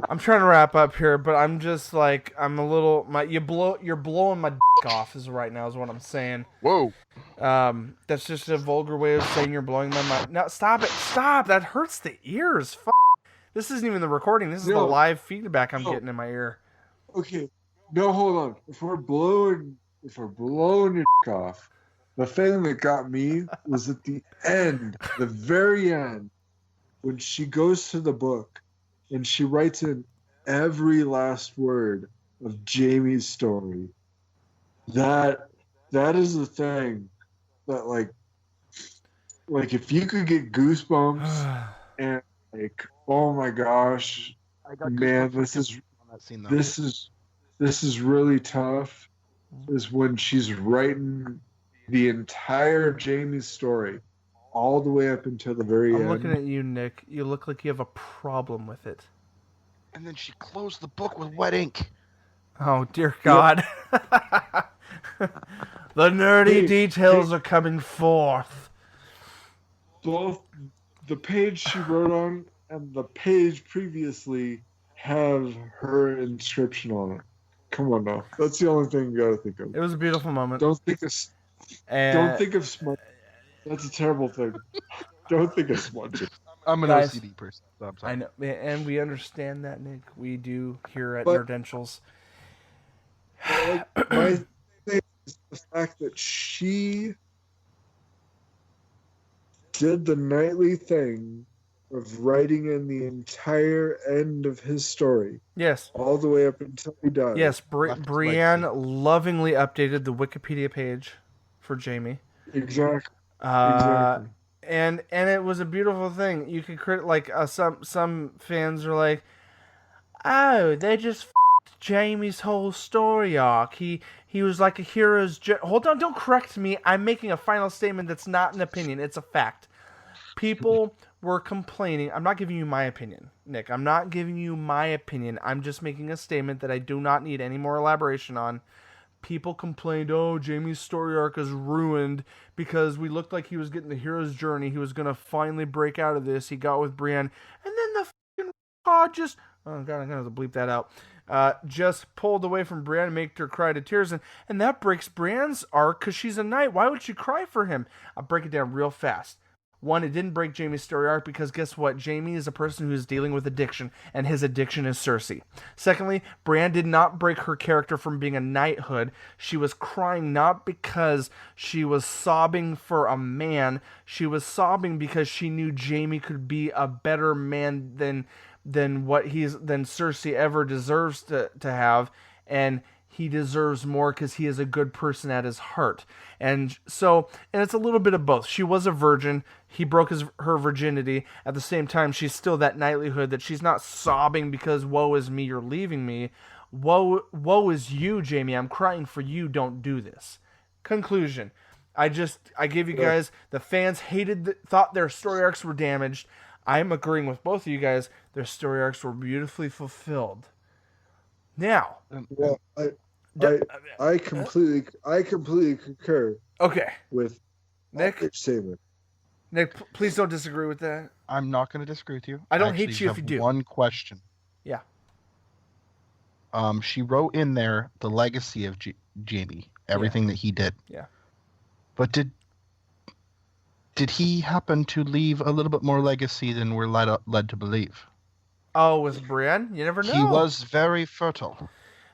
I'm trying to wrap up here, but I'm just like, I'm a little, you're blowing my dick off is right now is what I'm saying. Whoa. That's just a vulgar way of saying you're blowing my mind. No, stop it. Stop. That hurts the ears. This isn't even the recording. This is the live feedback I'm getting in my ear. Okay. No, hold on. If we're blowing your dick off, the thing that got me was at the end, the very end, when she goes to the book and she writes in every last word of Jamie's story. That is the thing that like if you could get goosebumps and like, oh my gosh, man, this is really tough, is when she's writing the entire Jamie's story all the way up until the very end. I'm looking at you, Nick. You look like you have a problem with it. And then she closed the book with wet ink. Oh, dear God. The nerdy details are coming forth. Both the page she wrote on and the page previously have her inscription on it. Come on now. That's the only thing you gotta think of. It was a beautiful moment. Don't think of smudge. That's a terrible thing. Don't think of smudge. I'm an Guys, OCD person. So I'm sorry. I know, and we understand that, Nick. We do here at But- Nerdentials. Like, my thing is the fact that she did the nightly thing of writing in the entire end of his story, Yes. all the way up until he died. Yes, Left his Brienne legacy. lovingly updated the Wikipedia page for Jamie. Exactly. And it was a beautiful thing. You could some fans are like, oh, they just f***ed Jamie's whole story arc. He was like a hero's hold on, don't correct me. I'm making a final statement that's not an opinion. It's a fact. People were complaining. I'm not giving you my opinion, Nick. I'm not giving you my opinion. I'm just making a statement that I do not need any more elaboration on. People complained, oh, Jamie's story arc is ruined because we looked like he was getting the hero's journey. He was going to finally break out of this. He got with Brienne. And then the fucking pod just... Oh, God, I'm going to have to bleep that out. Just pulled away from Brienne and made her cry to tears. And that breaks Brienne's arc because she's a knight. Why would she cry for him? I'll break it down real fast. One, it didn't break Jamie's story arc because guess what? Jamie is a person who is dealing with addiction, and his addiction is Cersei. Secondly, Brienne did not break her character from being a knighthood. She was crying not because she was sobbing for a man. She was sobbing because she knew Jamie could be a better man than Cersei ever deserves to have, and he deserves more because he is a good person at his heart. And it's a little bit of both. She was a virgin. He broke her virginity. At the same time, she's still that knightlyhood that she's not sobbing because woe is me, you're leaving me. Woe is you, Jamie. I'm crying for you. Don't do this. Conclusion. I gave you guys, the fans thought their story arcs were damaged. I'm agreeing with both of you guys. Their story arcs were beautifully fulfilled. Now, Well, I completely concur okay, with Nick. your statement. Nick, please don't disagree with that. I'm not going to disagree with you. I don't actually hate you if have you do. One question. Yeah. She wrote in there the legacy of Jamie, everything that he did. Yeah. But did he happen to leave a little bit more legacy than we're led to believe? Oh, with Brienne? You never know. He was very fertile.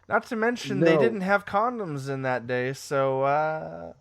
Not to mention, they No. didn't have condoms in that day, so...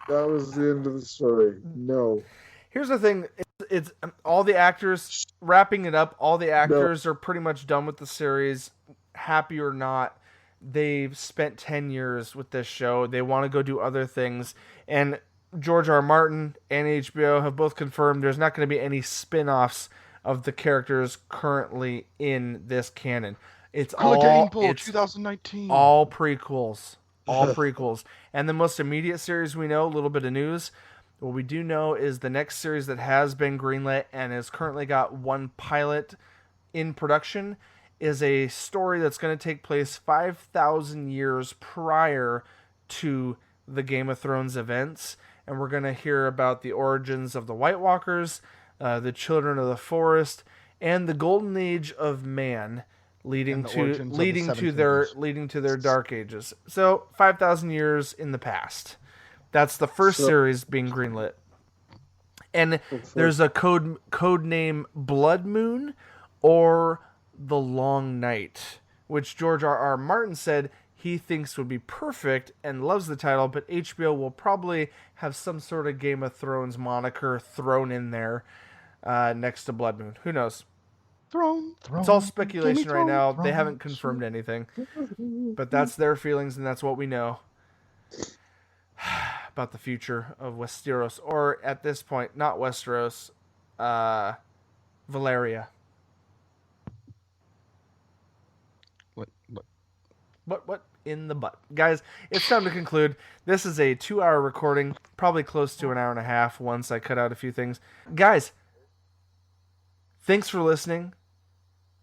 That was the end of the story. No. Here's the thing. It's all the actors, wrapping it up, all the actors are pretty much done with the series, happy or not. they've spent 10 years with this show. They want to go do other things. And George R. R. Martin and HBO have both confirmed there's not going to be any spin-offs of the characters currently in this canon. It's all 2019. All prequels. All prequels. And the most immediate series we know, a little bit of news, what we do know is the next series that has been greenlit and has currently got one pilot in production is a story that's going to take place 5,000 years prior to the Game of Thrones events. And we're going to hear about the origins of the White Walkers, the Children of the Forest, and the Golden Age of Man, leading to their Dark Ages. So 5,000 years in the past. That's the first series being greenlit. And there's a code name Blood Moon or The Long Night, which George R. R. Martin said he thinks would be perfect and loves the title, but HBO will probably have some sort of Game of Thrones moniker thrown in there next to Blood Moon. Who knows? Throne. It's all speculation right now. They haven't confirmed anything. But that's their feelings, and that's what we know about the future of Westeros. Or, at this point, not Westeros, Valeria. What in the butt? Guys, it's time to conclude. This is a 2-hour recording, probably close to an hour and a half once I cut out a few things. Guys, thanks for listening.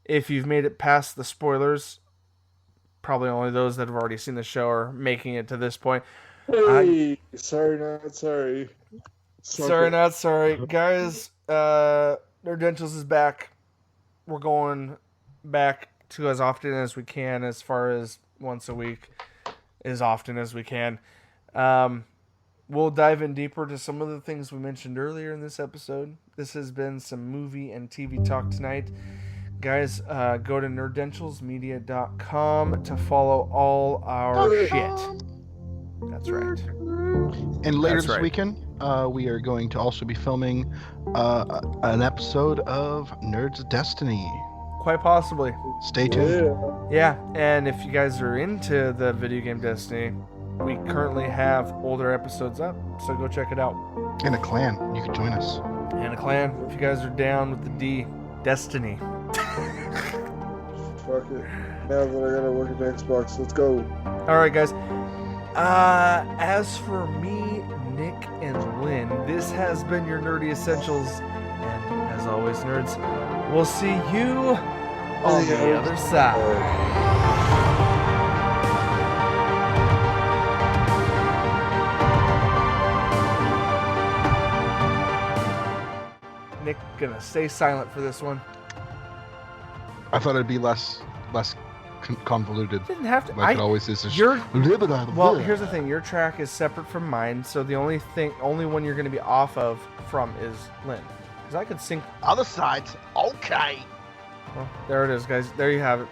If you've made it past the spoilers, probably only those that have already seen the show are making it to this point. Hey, sorry, not sorry. Sorry, not sorry. Guys, Nerdentials is back. We're going back to as often as we can, as far as once a week, as often as we can. We'll dive in deeper to some of the things we mentioned earlier in this episode. This has been some movie and TV talk tonight. Guys, go to nerdentialsmedia.com to follow all our shit. That's right. And later this weekend, we are going to also be filming an episode of Nerds Destiny. Quite possibly. Stay tuned. Yeah, and if you guys are into the video game Destiny, we currently have older episodes up, so go check it out. And a clan. You can join us. And a clan, if you guys are down with the D. Destiny. Fuck it. Now that I gotta work at the Xbox, let's go. Alright, guys. As for me, Nick, and Lynn, this has been your Nerdy Essentials. And as always, nerds, we'll see you on the other side. Nick, gonna stay silent for this one. I thought it'd be less convoluted. Didn't have to. Like it always is. Well, here's the thing. Your track is separate from mine, so the only one you're going to be off of from is Lynn. Because I could sync. Other sides, okay. Well, there it is, guys. There you have it.